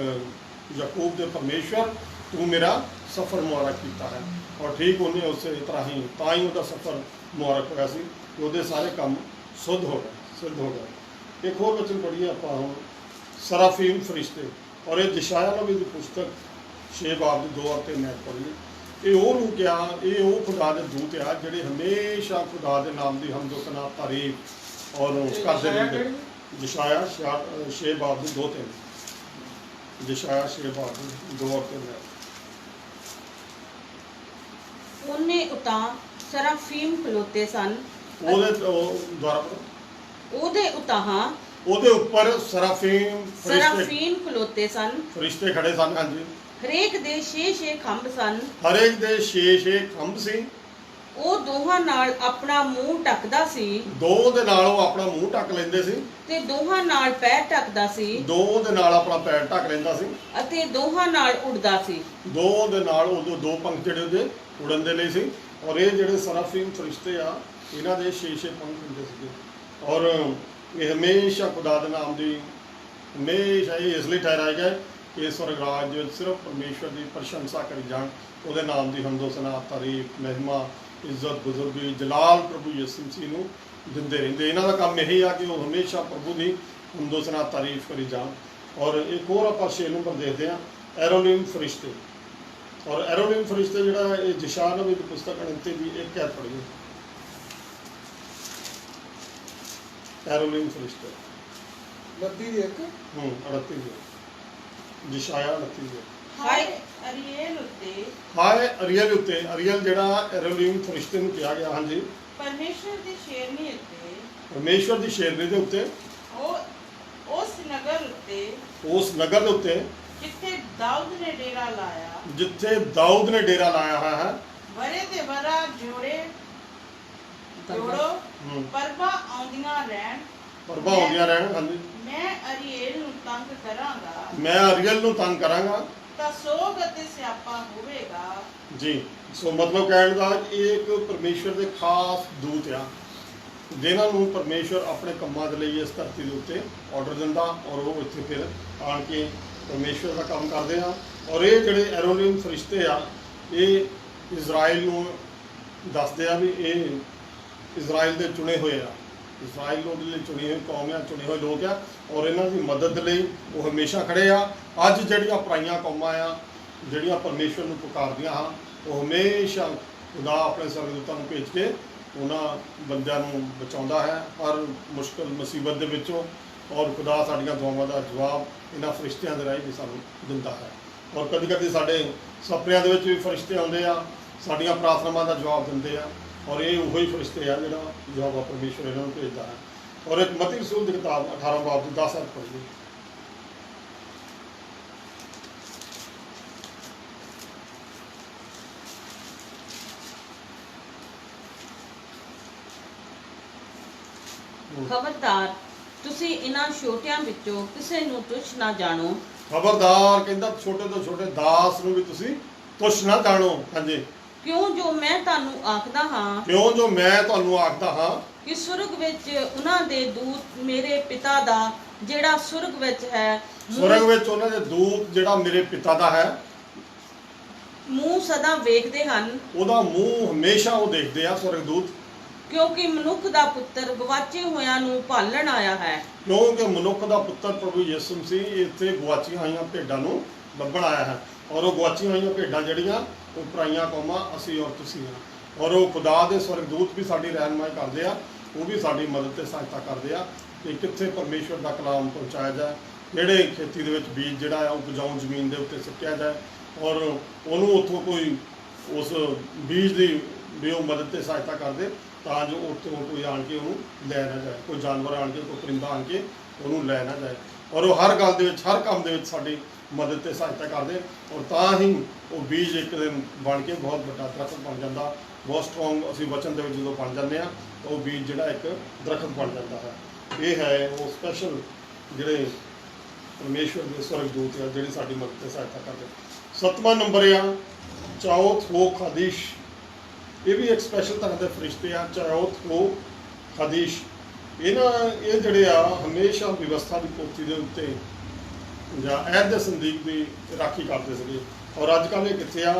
ਯਾਕੂਬ ਦੇ ਪਰਮੇਸ਼ਵਰ, ਤੂੰ ਮੇਰਾ ਸਫ਼ਰ ਮੁਬਾਰਕ ਕੀਤਾ ਹੈ। ਔਰ ਠੀਕ ਉਹਨੇ ਉਸੇ ਤਰ੍ਹਾਂ ਹੀ ਤਾਂ ਹੀ ਉਹਦਾ ਸਫ਼ਰ ਮੁਬਾਰਕ ਹੋਇਆ ਸੀ ਕਿ ਉਹਦੇ ਸਾਰੇ ਕੰਮ ਸਿੱਧ ਹੋ ਗਏ। ਇੱਕ ਹੋਰ ਵਚਨ ਪੜ੍ਹੀਏ ਆਪਾਂ ਹੁਣ, ਸਰਾਫੀਮ ਫਰਿਸ਼ਤੇ। ਔਰ ਇਹ ਯਸ਼ਾਇਆ ਨਬੀ ਦੀ ਪੁਸਤਕ 6 ਬਾਬ ਦੀ 2 ਅਤੇ 3 ਪੜ੍ਹੀਏ। ਇਹ ਉਹਨੂੰ ਕਿਹਾ, ਇਹ ਉਹ ਖੁਦਾ ਦੇ ਦੂਤ ਆ ਜਿਹੜੇ ਹਮੇਸ਼ਾ ਖੁਦਾ ਦੇ ਨਾਮ ਦੀ ਹਮਦੋ ਸਨਾ ਤਾਰੀਫ ਔਰ ਕਰਦੇ ਰਹਿੰਦੇ। ਯਸ਼ਾਇਆ 6 ਬਾਬ ਦੀ 2 ਅਤੇ 3। ਯਸ਼ਾਇਆ 6 ਬਾਬ ਦੀ 2 ਅਤੇ 3। ਉਹਨੇ ਉਤਾਂ ਸਰਾਫੀਮ ਖਲੋਤੇ ਸਨ, ਉਹਦੇ ਦੁਆਰਾ ਉਹਦੇ ਉਤਾਹਾਂ ਉਹਦੇ ਉੱਪਰ ਸਰਾਫੀਮ ਸਰਾਫੀਮ ਖਲੋਤੇ ਸਨ, ਫਰਿਸ਼ਤੇ ਖੜੇ ਸਨ। ਹਾਂਜੀ। ਹਰੇਕ ਦੇ 6 ਖੰਭ ਸਨ, ਹਰੇਕ ਦੇ 6 ਖੰਭ ਸੀ। ਉਹ ਦੋਹਾਂ ਨਾਲ ਆਪਣਾ ਮੂੰਹ ਢੱਕਦਾ ਸੀ, ਦੋ ਦੇ ਨਾਲ ਉਹ ਆਪਣਾ ਮੂੰਹ ਢੱਕ ਲੈਂਦੇ ਸੀ, ਤੇ ਦੋਹਾਂ ਨਾਲ ਪੈਰ ਢੱਕਦਾ ਸੀ, ਦੋ ਦੇ ਨਾਲ ਆਪਣਾ ਪੈਰ ਢੱਕ ਲੈਂਦਾ ਸੀ, ਅਤੇ ਦੋਹਾਂ ਨਾਲ ਉੱਡਦਾ ਸੀ। ਦੋ ਦੇ ਨਾਲ ਉਹ ਦੋ ਪੰਖ ਜਿਹੜੇ ਉਹਦੇ ਉੜਨ ਦੇ ਲਈ ਸੀ। ਔਰ ਇਹ ਜਿਹੜੇ ਸਰਾਫੀਮ ਫਰਿਸ਼ਤੇ ਆ ਇਹਨਾਂ ਦੇ 6 ਪੰਖ ਹੁੰਦੇ ਸੀਗੇ। ਔਰ ਇਹ ਹਮੇਸ਼ਾ ਖੁਦਾ ਦੇ ਨਾਮ ਦੀ ਹਮੇਸ਼ਾ ਇਹ ਇਸ ਲਈ ਠਹਿਰਾਏ ਗਏ ਕਿ ਸਵਰਗ ਰਾਜ ਦੇ ਵਿੱਚ ਸਿਰਫ ਪਰਮੇਸ਼ਵਰ ਦੀ ਪ੍ਰਸ਼ੰਸਾ ਕਰੀ ਜਾਣ, ਉਹਦੇ ਨਾਮ ਦੀ ਹਮਦੋ ਸਨਾ ਤਾਰੀਫ, ਮਹਿਮਾ, ਇੱਜ਼ਤ, ਬਜ਼ੁਰਗੀ, ਜਲਾਲ ਪ੍ਰਭੂ ਯਿਸੂ ਮਸੀਹ ਨੂੰ ਦਿੰਦੇ ਰਹਿੰਦੇ। ਇਹਨਾਂ ਦਾ ਕੰਮ ਇਹੀ ਆ ਕਿ ਉਹ ਹਮੇਸ਼ਾ ਪ੍ਰਭੂ ਦੀ ਹਮਦੋ ਸਨਾ ਤਾਰੀਫ ਕਰੀ ਜਾਣ। ਔਰ ਇੱਕ ਹੋਰ ਆਪਾਂ 6 ਨੰਬਰ ਦੇਖਦੇ ਹਾਂ, ਐਰੋਨੀਮ ਫਰਿਸ਼ਤੇ। ਔਰ ਐਰੋਨੀਮ ਫਰਿਸ਼ਤੇ ਜਿਹੜਾ ਇਹ ਯਸ਼ਾਇਆ ਨਬੀ ਦੀ ਪੁਸਤਕ 29 ਦੀ 1 ਐਤ ਪੜ੍ਹੀਏ। ਐਰੋਨੀਮ ਫਰਿਸ਼ਤੇ 29 ਦੀ 1 38 ਦੀ ਯਸ਼ਾਇਆ 29 ਦੀ। ਹਾਏ ਅਰੀਏਲ ਉੱਤੇ, ਹਾਏ ਅਰੀਅਲ ਉੱਤੇ। ਅਰੀਅਲ ਜਿਹੜਾ ਐਰੋਨੀਮ ਫਰਿਸ਼ਤੇ ਨੂੰ ਕਿਹਾ ਗਿਆ। ਹਾਂਜੀ। ਪਰਮੇਸ਼ਰ ਦੀ ਸ਼ੇਰਨੀ ਉੱਤੇ, ਪਰਮੇਸ਼ਵਰ ਦੀ ਸ਼ੇਰਨੀ ਦੇ ਉੱਤੇ, ਉਹ ਉਸ ਨਗਰ ਉੱਤੇ ਉਸ ਨਗਰ ਦੇ ਉੱਤੇ ਜਿੱਥੇ ਦਾਊਦ ਨੇ ਡੇਰਾ ਲਾਇਆ, ਜਿੱਥੇ ਦਾਊਦ ਨੇ ਡੇਰਾ ਲਾਇਆ ਹੋਇਆ ਹੈ। ਵਰੇ ਤੇ ਵਰਾ ਜੋੜੋ ਪਰਬਾਂ ਆਉਂਦੀਆਂ ਰਹਿਣ, ਪਰਬਾਂ ਆਉਂਦੀਆਂ ਰਹਿਣ। ਹਾਂਜੀ, ਮੈਂ ਅਰੀਏਲ ਨੂੰ ਤੰਗ ਕਰਾਂਗਾ, ਮੈਂ ਅਰੀਅਲ ਨੂੰ ਤੰਗ ਕਰਾਂਗਾ ਤਾਂ ਸੋਗ ਅਤੇ ਸਿਆਪਾ ਹੋਵੇਗਾ। ਜੀ। ਸੋ ਮਤਲਬ ਕਹਿਣ ਦਾ ਕਿ ਇਹ ਇੱਕ ਪਰਮੇਸ਼ਵਰ ਦੇ ਖਾਸ ਦੂਤ ਆ, ਜਿਨ੍ਹਾਂ ਨੂੰ ਪਰਮੇਸ਼ਵਰ ਆਪਣੇ ਕੰਮਾਂ ਦੇ ਲਈ ਇਸ ਧਰਤੀ ਦੇ ਉੱਤੇ ਆਰਡਰ ਦਿੰਦਾ, ਔਰ ਉਹ ਇੱਥੇ ਫਿਰ ਆਣ ਕੇ ਪਰਮੇਸ਼ਵਰ ਦਾ ਕੰਮ ਕਰਦੇ ਆ। ਔਰ ਇਹ ਜਿਹੜੇ ਐਰੋਨੀਮ ਫਰਿਸ਼ਤੇ ਆ, ਇਹ ਇਜ਼ਰਾਈਲ ਨੂੰ ਦੱਸਦੇ ਆ ਵੀ ਇਹ ਇਜ਼ਰਾਈਲ ਦੇ ਚੁਣੇ ਹੋਏ ਆ, ਇਜ਼ਰਾਈਲ ਦੇ ਲਈ ਚੁਣੀ ਹੋਈ ਕੌਮ ਆ, ਚੁਣੇ ਹੋਏ ਲੋਕ ਆ, ਔਰ ਇਹਨਾਂ ਦੀ ਮਦਦ ਲਈ ਉਹ ਹਮੇਸ਼ਾ ਖੜੇ ਆ। ਅੱਜ ਜਿਹੜੀਆਂ ਪਰਾਈਆਂ ਕੌਮਾਂ ਆ, ਜਿਹੜੀਆਂ ਪਰਮੇਸ਼ਵਰ ਨੂੰ ਪੁਕਾਰਦੀਆਂ ਹਨ, ਉਹ ਹਮੇਸ਼ਾ ਖੁਦਾ ਆਪਣੇ ਸਵਰਗਦੂਤਾਂ ਨੂੰ ਭੇਜ ਕੇ ਉਹਨਾਂ ਬੰਦਿਆਂ ਨੂੰ ਬਚਾਉਂਦਾ ਹੈ ਹਰ ਮੁਸ਼ਕਲ ਮੁਸੀਬਤ ਦੇ ਵਿੱਚੋਂ। ਔਰ ਖੁਦਾ ਸਾਡੀਆਂ ਦੁਆਵਾਂ ਦਾ ਜਵਾਬ ਇਹਨਾਂ ਫਰਿਸ਼ਤਿਆਂ ਦੇ ਰਾਹੀਂ ਵੀ ਸਾਨੂੰ ਦਿੰਦਾ ਹੈ। ਔਰ ਕਦੀ ਕਦੀ ਸਾਡੇ ਸੁਪਨਿਆਂ ਦੇ ਵਿੱਚ ਵੀ ਫਰਿਸ਼ਤੇ ਆਉਂਦੇ ਆ, ਸਾਡੀਆਂ ਪ੍ਰਾਰਥਨਾਵਾਂ ਦਾ ਜਵਾਬ ਦਿੰਦੇ ਆ, ਔਰ ਇਹ ਉਹੀ ਫਰਿਸ਼ਤੇ ਆ ਜਿਹੜਾ ਜਵਾਬ ਪਰਮੇਸ਼ਵਰ ਇਹਨਾਂ ਨੂੰ ਭੇਜਦਾ ਹੈ। ਔਰ ਇੱਕ ਮਤੀ ਰਸੂਲ ਦੀ ਕਿਤਾਬ 18 ਬਾਬ ਦੀ 10 ਅਧ ਪੜ੍ਹੀਏ। ਖਬਰਦਾਰ, ਤੁਸੀਂ ਇਹਨਾਂ ਛੋਟਿਆਂ ਵਿੱਚੋਂ ਕਿਸੇ ਨੂੰ ਤੁੱਛ ਨਾ ਜਾਣੋ। ਖਬਰਦਾਰ ਕਹਿੰਦਾ, ਛੋਟੇ ਤੋਂ ਛੋਟੇ ਦਾਸ ਨੂੰ ਵੀ ਤੁਸੀਂ ਤੁੱਛ ਨਾ ਜਾਣੋ। ਹਾਂਜੀ, ਕਿਉਂ ਜੋ ਮੈਂ ਤੁਹਾਨੂੰ ਆਖਦਾ ਹਾਂ ਕਿਉਂ ਜੋ ਮੈਂ ਤੁਹਾਨੂੰ ਆਖਦਾ ਹਾਂ ਕਿ ਸੁਰਗ ਵਿੱਚ ਉਹਨਾਂ ਦੇ ਦੂਤ ਮੇਰੇ ਪਿਤਾ ਦਾ ਜਿਹੜਾ ਸੁਰਗ ਵਿੱਚ ਹੈ, ਸਵਰਗ ਵਿੱਚ ਉਹਨਾਂ ਦੇ ਦੂਤ ਜਿਹੜਾ ਮੇਰੇ ਪਿਤਾ ਦਾ ਹੈ, ਮੂੰਹ ਸਦਾ ਵੇਖਦੇ ਹਨ, ਉਹਦਾ ਮੂੰਹ ਹਮੇਸ਼ਾ ਉਹ ਦੇਖਦੇ ਆ ਸਵਰਗਦੂਤ। ਕਿਉਂਕਿ ਮਨੁੱਖ ਦਾ ਪੁੱਤਰ ਗਵਾਚੇ ਹੋਇਆਂ ਨੂੰ ਭਾਲਣ ਆਇਆ ਹੈ। ਕਿਉਂਕਿ ਮਨੁੱਖ ਦਾ ਪੁੱਤਰ ਪ੍ਰਭੂ ਯਿਸੂ ਮਸੀਹ ਇੱਥੇ ਗਵਾਚੀਆਂ ਹੋਈਆਂ ਭੇਡਾਂ ਨੂੰ ਲੱਭਣ ਆਇਆ ਹੈ। ਔਰ ਉਹ ਗਵਾਚੀਆਂ ਹੋਈਆਂ ਭੇਡਾਂ ਜਿਹੜੀਆਂ ਉਹ ਪਰਾਈਆਂ ਕੌਮਾਂ ਅਸੀਂ ਔਰ ਤੁਸੀਂ ਹਾਂ। ਔਰ ਉਹ ਖੁਦਾ ਦੇ ਸਵਰਗਦੂਤ ਵੀ ਸਾਡੀ ਰਹਿਨਮਾਈ ਕਰਦੇ ਆ, ਉਹ ਵੀ ਸਾਡੀ ਮਦਦ ਤੇ ਸਹਾਇਤਾ ਕਰਦੇ ਆ ਕਿ ਕਿੱਥੇ ਪਰਮੇਸ਼ਵਰ ਦਾ ਕਲਾਮ ਪਹੁੰਚਾਇਆ ਜਾਏ, ਕਿਹੜੇ ਖੇਤੀ ਦੇ ਵਿੱਚ ਬੀਜ ਜਿਹੜਾ ਆ ਉਪਜਾਊ ਜ਼ਮੀਨ ਦੇ ਉੱਤੇ ਸੁੱਟਿਆ ਜਾਏ, ਔਰ ਉਹਨੂੰ ਉੱਥੋਂ ਕੋਈ ਉਸ ਬੀਜ ਦੀ ਵੀ ਉਹ ਮਦਦ ਤੇ ਸਹਾਇਤਾ ਕਰਦੇ, ਤਾਂ ਜੋ ਉੱਥੋਂ ਕੋਈ ਆਣ ਕੇ ਉਹਨੂੰ ਲੈ ਨਾ ਜਾਏ, ਕੋਈ ਜਾਨਵਰ ਆਣ ਕੇ, ਕੋਈ ਪਰਿੰਦਾ ਆਣ ਕੇ ਉਹਨੂੰ ਲੈ ਨਾ ਜਾਏ। ਔਰ ਉਹ ਹਰ ਗੱਲ ਦੇ ਵਿੱਚ, ਹਰ ਕੰਮ ਦੇ ਵਿੱਚ ਸਾਡੀ ਮਦਦ ਤੇ ਸਹਾਇਤਾ ਕਰਦੇ, ਔਰ ਤਾਂ ਹੀ ਉਹ ਬੀਜ ਇੱਕ ਦਿਨ ਬਣ ਕੇ ਬਹੁਤ ਵੱਡਾ ਦਰਖਤ ਬਣ ਜਾਂਦਾ। ਬਹੁਤ ਸਟਰੋਂਗ ਅਸੀਂ ਵਚਨ ਦੇ ਵਿੱਚ ਜਦੋਂ ਬਣ ਜਾਂਦੇ ਆ, ਤਾਂ ਉਹ ਬੀਜ ਜਿਹੜਾ ਇੱਕ ਦਰਖਤ ਬਣ ਜਾਂਦਾ ਹੈ। ਇਹ ਹੈ ਉਹ ਸਪੈਸ਼ਲ ਜਿਹੜੇ ਪਰਮੇਸ਼ਵਰ ਦੇ ਸਵਰਗਦੂਤ ਆ, ਜਿਹੜੇ ਸਾਡੀ ਮਦਦ ਤੇ ਸਹਾਇਤਾ ਕਰਦੇ। 7ਵਾਂ ਨੰਬਰ ਆ ਚਾਓਥ ਹੋ ਖਾਦੀਸ਼। ਇਹ ਵੀ ਇੱਕ ਸਪੈਸ਼ਲ ਤਰ੍ਹਾਂ ਦੇ ਫਰਿਸ਼ਤੇ ਆ, ਚਾਓਥ ਹੋ ਖਾਦੀਸ਼। ਇਹ ਜਿਹੜੇ ਆ ਹਮੇਸ਼ਾ ਵਿਵਸਥਾ ਦੀ ਪੋਥੀ ਦੇ ਉੱਤੇ ਜਾਂ ਐਦ ਦੇ ਸੰਦੀਪ ਦੀ ਰਾਖੀ ਕਰਦੇ ਸੀਗੇ। ਔਰ ਅੱਜ ਕੱਲ੍ਹ ਇਹ ਕਿੱਥੇ ਆ?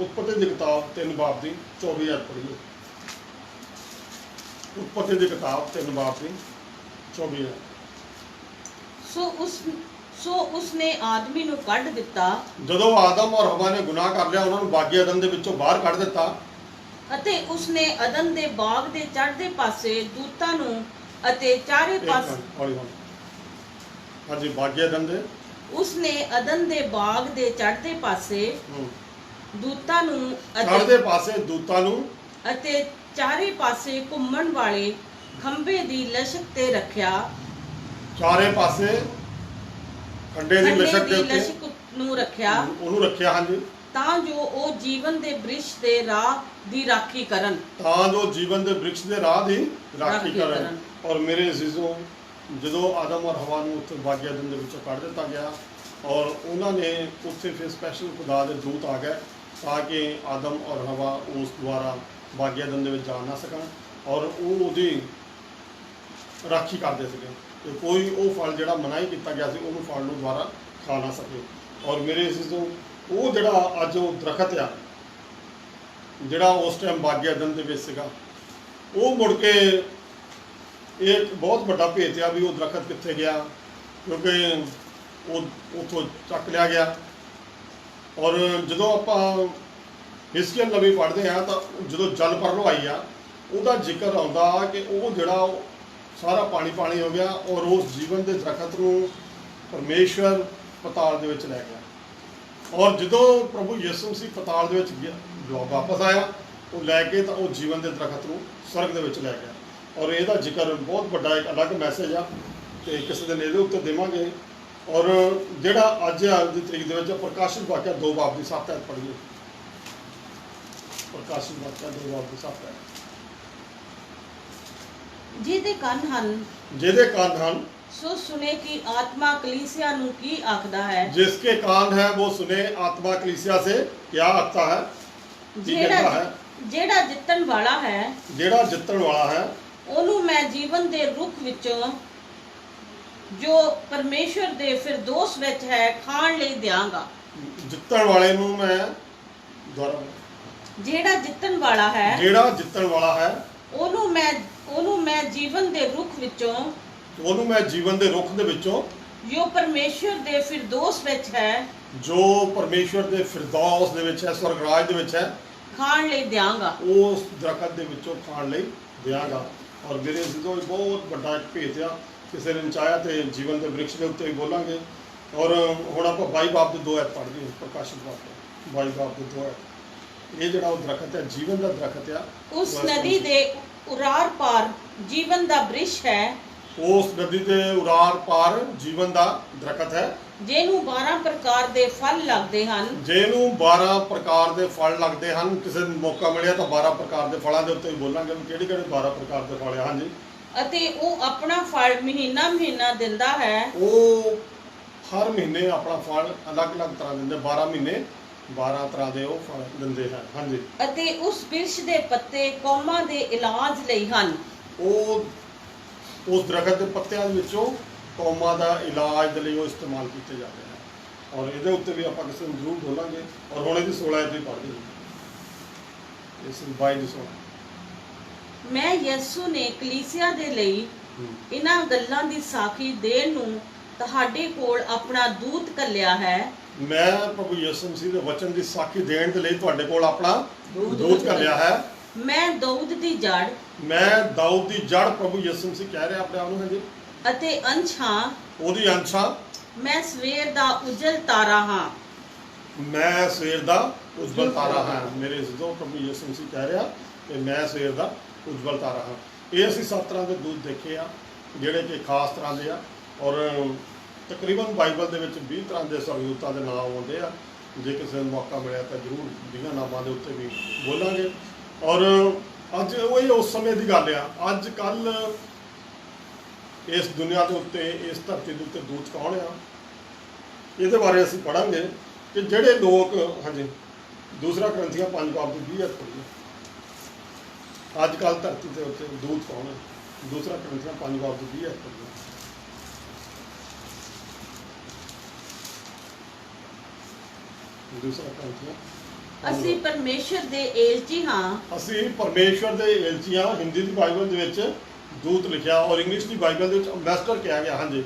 ਉਤਪਤੀ ਦੀ ਕਿਤਾਬ 3 ਬਾਬ ਦੀ 24 ਅਧ ਪੜ੍ਹੀਏ। ਉਤਪਤੀ ਦੀ ਕਿਤਾਬ 3 ਬਾਬ ਦੀ 24 ਅਧ। ਸੋ ਉਸਨੇ ਆਦਮੀ ਨੂੰ ਕੱਢ ਦਿੱਤਾ, ਜਦੋਂ ਆਦਮ ਔਰ ਹਵਾ ਨੇ ਗੁਨਾਹ ਕਰ ਲਿਆ, ਉਹਨਾਂ ਨੂੰ ਬਾਗੀ ਅਦਨ ਦੇ ਵਿੱਚੋਂ ਬਾਹਰ ਕੱਢ ਦਿੱਤਾ, ਅਤੇ ਉਸਨੇ ਅਦਨ ਦੇ ਬਾਗ ਦੇ ਚੜ੍ਹਦੇ ਪਾਸੇ ਦੂਤਾਂ ਨੂੰ ਅਤੇ ਚਾਰੇ ਪਾਸੇ ਹਾਂਜੀ ਬਾਗੀ ਅਦਨ ਦੇ ਉਸਨੇ ਅਦਨ ਦੇ ਬਾਗ ਦੇ ਚੜ੍ਹਦੇ ਪਾਸੇ ਦੂਤਾਂ ਨੂੰ ਚੜ੍ਹਦੇ ਪਾਸੇ ਦੂਤਾਂ ਨੂੰ ਅਤੇ ਚਾਰੇ ਪਾਸੇ ਘੁੰਮਣ ਵਾਲੇ ਖੰਭੇ ਦੀ ਲਸ਼ਕ ਤੇ ਰੱਖਿਆ। ਚਾਰੇ ਪਾਸੇ ਖੰਡੇ ਦੀ ਲਸ਼ਕ ਦੇ ਉੱਤੇ ਨੂੰ ਰੱਖਿਆ, ਉਹਨੂੰ ਰੱਖਿਆ। ਹਾਂਜੀ, ਤਾਂ ਜੋ ਉਹ ਜੀਵਨ ਦੇ ਬ੍ਰਿਸ਼ ਦੇ ਰਾਹ ਦੀ ਰਾਖੀ ਕਰਨ, ਤਾਂ ਜੋ ਜੀਵਨ ਦੇ ਬ੍ਰਿਕਸ਼ ਦੇ ਰਾਹ ਦੀ ਰਾਖੀ ਕਰਨ। ਔਰ ਮੇਰੇ ਅਜ਼ੀਜ਼ੋ, ਜਦੋਂ ਆਦਮ ਔਰ ਹਵਾ ਨੂੰ ਉੱਥੇ ਬਾਗੀ ਅਦਨ ਦੇ ਵਿੱਚੋਂ ਕੱਢ ਦਿੱਤਾ ਗਿਆ, ਔਰ ਉਹਨਾਂ ਨੇ ਉੱਥੇ ਫਿਰ ਸਪੈਸ਼ਲ ਖੁਦਾ ਦੇ ਦੂਤ ਆ ਗਏ ਤਾਂ ਕਿ ਆਦਮ ਔਰ ਹਵਾ ਉਸ ਦੁਆਰਾ ਬਾਗੀ ਅਦਨ ਦੇ ਵਿੱਚ ਜਾ ਨਾ ਸਕਣ, ਔਰ ਉਹ ਉਹਦੀ ਰਾਖੀ ਕਰਦੇ ਸੀਗੇ ਕਿ ਕੋਈ ਉਹ ਫਲ ਜਿਹੜਾ ਮਨਾਹੀ ਕੀਤਾ ਗਿਆ ਸੀ ਉਹਨੂੰ ਫਲ ਨੂੰ ਦੁਬਾਰਾ ਖਾ ਨਾ ਸਕੇ। ਔਰ ਮੇਰੇ ਅਜ਼ੀਜ਼ੋ, ਉਹ ਜਿਹੜਾ ਅੱਜ ਉਹ ਦਰਖਤ ਆ ਜਿਹੜਾ ਉਸ ਟਾਈਮ ਬਾਗੀ ਅਦਨ ਦੇ ਵਿੱਚ ਸੀਗਾ, ਉਹ ਮੁੜ ਕੇ ਇੱਕ ਬਹੁਤ ਵੱਡਾ ਭੇਤ ਆ ਵੀ ਉਹ ਦਰਖਤ ਕਿੱਥੇ ਗਿਆ, ਕਿਉਂਕਿ ਉਹ ਉੱਥੋਂ ਚੱਕ ਲਿਆ ਗਿਆ। ਔਰ ਜਦੋਂ ਆਪਾਂ ਹਿਸਕੀਅਲ ਨਬੀ ਪੜ੍ਹਦੇ ਆ ਤਾਂ ਜਦੋਂ ਜਲ ਪ੍ਰਲੋ ਆਈ ਆ, ਉਹਦਾ ਜ਼ਿਕਰ ਆਉਂਦਾ ਕਿ ਉਹ ਜਿਹੜਾ ਸਾਰਾ ਪਾਣੀ ਪਾਣੀ ਹੋ ਗਿਆ, ਔਰ ਉਸ ਜੀਵਨ ਦੇ ਦਰਖਤ ਨੂੰ ਪਰਮੇਸ਼ਵਰ ਪਤਾਲ ਦੇ ਵਿੱਚ ਲੈ ਗਿਆ। ਔਰ ਜਦੋਂ ਪ੍ਰਭੂ ਯਿਸੂ ਮਸੀਹ ਪਤਾਲ ਦੇ ਵਿੱਚ ਵਾਪਸ ਆਇਆ, ਉਹ ਲੈ ਕੇ ਤਾਂ ਉਹ ਜੀਵਨ ਦੇ ਦਰਖਤ ਨੂੰ ਸਵਰਗ ਦੇ ਵਿੱਚ ਲੈ ਗਿਆ। ਔਰ ਇਹਦਾ ਜ਼ਿਕਰ ਬਹੁਤ ਵੱਡਾ ਇੱਕ ਅਲੱਗ ਮੈਸੇਜ ਆ ਤੇ ਕਿਸੇ ਦਿਨ ਇਹਦੇ ਉੱਤੇ ਦੇਵਾਂਗੇ। ਔਰ ਜਿਹੜਾ ਅੱਜ ਦੀ ਤਰੀਕ ਦੇ ਵਿੱਚ ਪ੍ਰਕਾਸ਼ਿਤ ਵਾਕਿਆ 2 ਬਾਬ ਦੀ 7 ਐਤ ਪੜ੍ਹੀਏ। ਪ੍ਰਕਾਸ਼ਿਤ ਵਾਕਿਆ 2 ਬਾਬ ਦੀ 7 ਐਤ। ਜਿਹਦੇ ਕੰਨ ਹਨ ਜਿਹਦੇ ਕੰਨ ਹਨ ਸੋ ਸੁਨੇ ਕਿ आत्मा कलीसिया ਨੂੰ ਕੀ ਆਖਦਾ ਹੈ। जिसके कान है वो सुने आत्मा कलीसिया से क्या आखता है, ਕੀ ਕਹਿੰਦਾ ਹੈ। ਜਿਹੜਾ ਜਿੱਤਣ ਵਾਲਾ ਹੈ ਜਿਹੜਾ ਜਿੱਤਣ ਵਾਲਾ ਹੈ ਉਹਨੂੰ ਮੈਂ ਜੀਵਨ ਦੇ ਰੁੱਖ ਵਿੱਚੋਂ ਜੋ ਪਰਮੇਸ਼ਰ ਦੇ ਫਿਰਦੌਸ ਵਿੱਚ ਹੈ ਖਾਣ ਲਈ ਦਿਆਂਗਾ। ਜਿੱਤਣ ਵਾਲੇ ਨੂੰ ਮੈਂ ਦੁਆਰਾ ਜਿਹੜਾ ਜਿੱਤਣ ਵਾਲਾ ਹੈ ਜਿਹੜਾ ਜਿੱਤਣ ਵਾਲਾ ਹੈ ਉਹਨੂੰ ਮੈਂ ਜੀਵਨ ਦੇ ਰੁੱਖ ਵਿੱਚੋਂ ਉਹਨੂੰ ਮੈਂ ਜੀਵਨ ਦੇ ਰੁੱਖ ਦੇ ਵਿੱਚੋਂ ਜੋ ਪਰਮੇਸ਼ਰ ਦੇ ਫਿਰਦੌਸ ਵਿੱਚ ਹੈ ਜੋ ਪਰਮੇਸ਼ਵਰ ਦੇ ਫਿਰਦੌਸ ਦੇ ਵਿੱਚ ਹੈ, ਸਵਰਗਰਾਜ ਦੇ ਵਿੱਚ ਹੈ, ਖਾਣ ਲਈ ਦਿਆਂਗਾ। ਉਸ ਦਰਖਤ ਦੇ ਵਿੱਚੋਂ ਖਾਣ ਲਈ ਦਿਆਂਗਾ। ਔਰ ਮੇਰੇ ਸਿੱਧੋ ਬਹੁਤ ਵੱਡਾ ਇੱਕ ਭੇਤ ਆ, ਕਿਸੇ ਨੇ ਚਾਹਿਆ ਤੇ ਜੀਵਨ ਦੇ ਬ੍ਰਿਕਸ਼ ਦੇ ਉੱਤੇ ਵੀ ਬੋਲਾਂਗੇ। ਔਰ ਹੁਣ ਆਪਾਂ 22 ਬਾਬ ਦੇ 2 ਐਤ ਪੜ੍ਹਦੇ ਹਾਂ, ਪ੍ਰਕਾਸ਼ਿਤ ਵਾਕਿਆ 22 ਬਾਬ ਦੇ 2 ਐਤ। ਇਹ ਜਿਹੜਾ ਉਹ ਦਰਖਤ ਹੈ ਜੀਵਨ ਦਾ ਦਰਖਤ ਆ। ਉਸ ਨਦੀ ਦੇ ਉਰਾਰ ਪਾਰ ਜੀਵਨ ਦਾ ਬ੍ਰਿਸ਼ ਹੈ। ਉਸ ਨਦੀ ਦੇ ਉਰਾਰ ਪਾਰ ਜੀਵਨ ਦਾ ਦਰਖਤ ਹੈ, ਜਿਹਨੂੰ 12 ਪ੍ਰਕਾਰ ਦੇ ਫਲ ਲੱਗਦੇ ਹਨ। ਜਿਹਨੂੰ 12 ਪ੍ਰਕਾਰ ਦੇ ਫਲ ਲੱਗਦੇ ਹਨ। ਕਿਸੇ ਨੂੰ ਮੌਕਾ ਮਿਲਿਆ ਤਾਂ 12 ਪ੍ਰਕਾਰ ਦੇ ਫਲਾਂ ਦੇ ਉੱਤੇ ਵੀ ਬੋਲਾਂਗੇ ਵੀ ਕਿਹੜੇ ਕਿਹੜੇ 12 ਪ੍ਰਕਾਰ ਦੇ ਫਲ ਆ। ਹਾਂਜੀ, ਅਤੇ ਉਹ ਆਪਣਾ ਫਲ ਮਹੀਨਾ ਦਿੰਦਾ ਹੈ। ਉਹ ਹਰ ਮਹੀਨੇ ਆਪਣਾ ਫਲ ਅਲੱਗ-ਅਲੱਗ ਤਰ੍ਹਾਂ ਦਿੰਦੇ, 12 ਮਹੀਨੇ 12 ਤਰ੍ਹਾਂ ਦੇ ਉਹ ਫਲ ਦਿੰਦੇ ਹਨ। ਹਾਂਜੀ, ਅਤੇ ਉਸ ਬਿਰਸ਼ ਦੇ ਪੱਤੇ ਕੌਮਾਂ ਦੇ ਇਲਾਜ ਲਈ ਹਨ। ਉਹ ਉਸ ਦਰਖਤ ਦੇ ਪੱਤਿਆਂ ਦੇ ਵਿੱਚੋਂ ਕੌਮਾਂ ਦਾ ਇਲਾਜ ਦੇ ਲਈ ਉਹ ਇਸਤੇਮਾਲ ਕੀਤੇ ਜਾਂਦੇ ਹਨ। ਔਰ ਇਹਦੇ ਉੱਤੇ ਵੀ ਆਪਾਂ ਕਿਸੇ ਨੂੰ ਜ਼ਰੂਰ ਬੋਲਾਂਗੇ। ਔਰ ਹੁਣ ਇਹਦੀ 16 ਐਤ ਵੀ ਪੜ੍ਹਦੇ ਹਾਂ, ਇਸ 22 ਦੀ 16। ਮੈਂ ਯਿਸੂ ਨੇ ਕਲੀਸਿਆ ਦੇ ਲਈ ਇਹਨਾਂ ਗੱਲਾਂ ਦੀ ਸਾਖੀ ਦੇਣ ਨੂੰ ਤੁਹਾਡੇ ਕੋਲ ਆਪਣਾ ਦੂਤ ਘੱਲਿਆ ਹੈ। ਮੈਂ ਪ੍ਰਭੂ ਯਿਸੂ ਮਸੀਹ ਦੇ ਵਚਨ ਦੀ ਸਾਖੀ ਦੇਣ ਦੇ ਲਈ ਤੁਹਾਡੇ ਕੋਲ ਆਪਣਾ ਦੂਤ ਘੱਲਿਆ ਹੈ। ਮੈਂ ਦਾਊਦ ਦੀ ਜੜ ਮੈਂ ਦਾਊਦ ਦੀ ਜੜ, ਪ੍ਰਭੂ ਯਿਸੂ ਮਸੀਹ ਕਹਿ ਰਿਹਾ ਆਪਣੇ ਆਪ ਨੂੰ। ਹਾਂਜੀ, ਅਤੇ ਅੰਸ਼ ਹਾਂ। ਉਹਦੀ ਅੰਸ਼ ਹਾਂ। ਮੈਂ ਸਵੇਰ ਦਾ ਉਜਲ ਤਾਰਾ ਹਾਂ। ਮੈਂ ਸਵੇਰ ਦਾ ਉਜਵਲ ਤਾਰਾ ਹਾਂ। ਮੇਰੇ ਜਦੋਂ ਪ੍ਰਭੂ ਯਿਸੂ ਮਸੀਹ ਕਹਿ ਰਿਹਾ ਕਿ ਮੈਂ ਸਵੇਰ ਦਾ ਉਜਵਲ ਤਾਰਾ ਹਾਂ। ਇਹ ਅਸੀਂ 7 ਤਰ੍ਹਾਂ ਦੇ ਦੂਤ ਦੇਖੇ ਆ, ਜਿਹੜੇ ਕਿ ਖਾਸ ਤਰ੍ਹਾਂ ਦੇ ਆ। ਔਰ ਤਕਰੀਬਨ ਬਾਈਬਲ ਦੇ ਵਿੱਚ 20 ਤਰ੍ਹਾਂ ਦੇ ਸਵਰਗਦੂਤਾਂ ਦੇ ਨਾਮ ਆਉਂਦੇ ਆ। ਜੇ ਕਿਸੇ ਨੂੰ ਮੌਕਾ ਮਿਲਿਆ ਤਾਂ ਜ਼ਰੂਰ 20 ਨਾਮਾਂ ਦੇ ਉੱਤੇ ਵੀ ਬੋਲਾਂਗੇ। ਔਰ ਅੱਜ ਉਹ ਹੀ ਉਸ ਸਮੇਂ ਦੀ ਗੱਲ ਆ। ਅੱਜ ਕੱਲ ਇਸ ਦੁਨੀਆ ਦੇ ਉੱਤੇ, ਇਸ ਧਰਤੀ ਦੇ ਉੱਤੇ ਦੂਤ ਕੌਣ ਆ, ਇਹਦੇ ਬਾਰੇ ਅਸੀਂ ਪੜ੍ਹਾਂਗੇ ਕਿ ਜਿਹੜੇ ਲੋਕ। ਹਾਂਜੀ, ਦੂਸਰਾ ਕਰੰਥੀਆਂ 5 ਬਾਬ ਦੀ 20 ਐਤ ਪੜ੍ਹੀਏ। ਅੱਜ ਕੱਲ ਧਰਤੀ ਦੇ ਉੱਤੇ ਦੂਤ ਕੌਣ ਹੈ? ਦੂਸਰਾ ਕਰੰਥੀਆਂ 5 ਬਾਬ ਦੀ 20 ਐਤ ਪੜ੍ਹੀਏ। ਦੂਸਰਾ ਕਰੰਥੀਆਂ ਅਸੀਂ ਪਰਮੇਸ਼ਰ ਦੇ ਏਲਚੀ ਹਾਂ। ਅਸੀਂ ਪਰਮੇਸ਼ਵਰ ਦੇ ਏਲਚੀ ਹਾਂ। ਹਿੰਦੀ ਦੀ ਬਾਈਬਲ ਦੇ ਵਿੱਚ ਦੂਤ ਲਿਖਿਆ ਔਰ ਇੰਗਲਿਸ਼ ਦੀ ਬਾਈਬਲ ਦੇ ਵਿੱਚ ਅੰਬੈਸਡਰ ਕਿਹਾ ਗਿਆ। ਹਾਂਜੀ,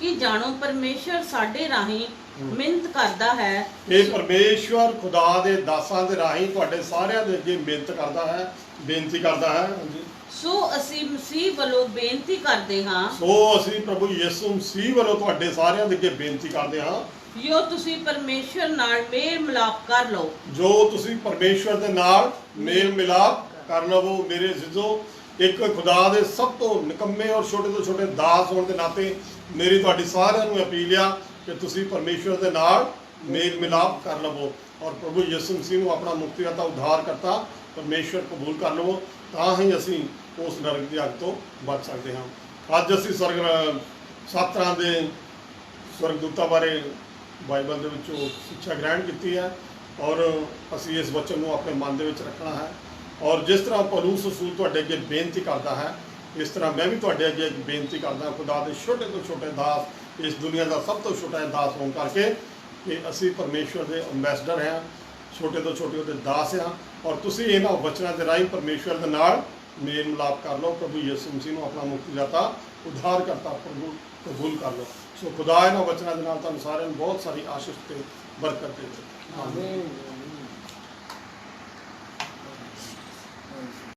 ਕਿ ਜਾਣੋ ਪਰਮੇਸ਼ਰ ਸਾਡੇ ਰਾਹੀਂ ਮਿਹਨਤ ਕਰਦਾ ਹੈ। ਇਹ ਪਰਮੇਸ਼ਵਰ ਖੁਦਾ ਦੇ ਦਾਸਾਂ ਦੇ ਰਾਹੀਂ ਤੁਹਾਡੇ ਸਾਰਿਆਂ ਦੇ ਅੱਗੇ ਮਿਹਨਤ ਕਰਦਾ ਹੈ, ਬੇਨਤੀ ਕਰਦਾ ਹੈ। ਹਾਂਜੀ, ਸੋ ਅਸੀਂ ਮਸੀਹ ਵੱਲੋਂ ਬੇਨਤੀ ਕਰਦੇ ਹਾਂ। ਸੋ ਅਸੀਂ ਪ੍ਰਭੂ ਯਿਸੂ ਮਸੀਹ ਵੱਲੋਂ ਤੁਹਾਡੇ ਸਾਰਿਆਂ ਦੇ ਅੱਗੇ ਬੇਨਤੀ ਕਰਦੇ ਹਾਂ ਜੋ ਤੁਸੀਂ ਪਰਮੇਸ਼ਰ ਨਾਲ ਮੇਲ ਮਿਲਾਪ ਕਰ ਲਓ। ਜੋ ਤੁਸੀਂ ਪਰਮੇਸ਼ਵਰ ਦੇ ਨਾਲ ਮੇਲ ਮਿਲਾਪ ਕਰ ਲਵੋ। ਮੇਰੇ ਜ਼ਿੱਜ਼ੋ, ਇੱਕ ਖੁਦਾ ਦੇ ਸਭ ਤੋਂ ਨਿਕੰਮੇ ਔਰ ਛੋਟੇ ਤੋਂ ਛੋਟੇ ਦਾਸ ਹੋਣ ਦੇ ਨਾਤੇ ਮੇਰੀ ਤੁਹਾਡੀ ਸਾਰਿਆਂ ਨੂੰ ਅਪੀਲ ਆ ਕਿ ਤੁਸੀਂ ਪਰਮੇਸ਼ਵਰ ਦੇ ਨਾਲ ਮੇਲ ਮਿਲਾਪ ਕਰ ਲਵੋ ਔਰ ਪ੍ਰਭੂ ਯਿਸੂ ਮਸੀਹ ਨੂੰ ਆਪਣਾ ਮੁਕਤੀਦਾਤਾ ਉਧਾਰ ਕਰਤਾ ਪਰਮੇਸ਼ਵਰ ਕਬੂਲ ਕਰ ਲਵੋ। ਤਾਂ ਹੀ ਅਸੀਂ ਉਸ ਨਰਕ ਦੀ ਅੱਗ ਤੋਂ ਬਚ ਸਕਦੇ ਹਾਂ। ਅੱਜ ਅਸੀਂ 7 ਤਰ੍ਹਾਂ ਦੇ ਸਵਰਗਦੂਤਾਂ ਬਾਰੇ ਬਾਈਬਲ ਦੇ ਵਿੱਚੋਂ ਸਿੱਖਿਆ ਗ੍ਰਹਿਣ ਕੀਤੀ ਹੈ ਔਰ ਅਸੀਂ ਇਸ ਵਚਨ ਨੂੰ ਆਪਣੇ ਮਨ ਦੇ ਵਿੱਚ ਰੱਖਣਾ ਹੈ। ਔਰ ਜਿਸ ਤਰ੍ਹਾਂ ਪੌਲੁਸ ਰਸੂਲ ਤੁਹਾਡੇ ਅੱਗੇ ਬੇਨਤੀ ਕਰਦਾ ਹੈ, ਇਸ ਤਰ੍ਹਾਂ ਮੈਂ ਵੀ ਤੁਹਾਡੇ ਅੱਗੇ ਬੇਨਤੀ ਕਰਦਾ ਖੁਦਾ ਦੇ ਛੋਟੇ ਤੋਂ ਛੋਟੇ ਦਾਸ, ਇਸ ਦੁਨੀਆ ਦਾ ਸਭ ਤੋਂ ਛੋਟਾ ਦਾਸ ਹੋਣ ਕਰਕੇ ਕਿ ਅਸੀਂ ਪਰਮੇਸ਼ਵਰ ਦੇ ਅੰਬੈਸਡਰ ਹਾਂ, ਛੋਟੇ ਤੋਂ ਛੋਟੇ ਉਹਦੇ ਦਾਸ ਹਾਂ। ਔਰ ਤੁਸੀਂ ਇਹਨਾਂ ਵਚਨਾਂ ਦੇ ਰਾਹੀਂ ਪਰਮੇਸ਼ਵਰ ਦੇ ਨਾਲ ਮੇਲ ਮਿਲਾਪ ਕਰ ਲਓ। ਪ੍ਰਭੂ ਯਿਸੂ ਮਸੀਹ ਨੂੰ ਆਪਣਾ ਮੁਕਤੀਦਾਤਾ ਉਧਾਰ ਕਰਤਾ ਪ੍ਰਭੂ ਕਬੂਲ ਕਰ ਲਓ। ਸੋ ਖੁਦਾ ਇਹਨਾਂ ਵਚਨਾਂ ਦੇ ਨਾਲ ਤੁਹਾਨੂੰ ਸਾਰਿਆਂ ਨੂੰ ਬਹੁਤ ਸਾਰੀ ਆਸ਼ੀਸ਼ ਤੇ ਬਰਕਤ ਦੇਵੇ। ਆਮੀਨ।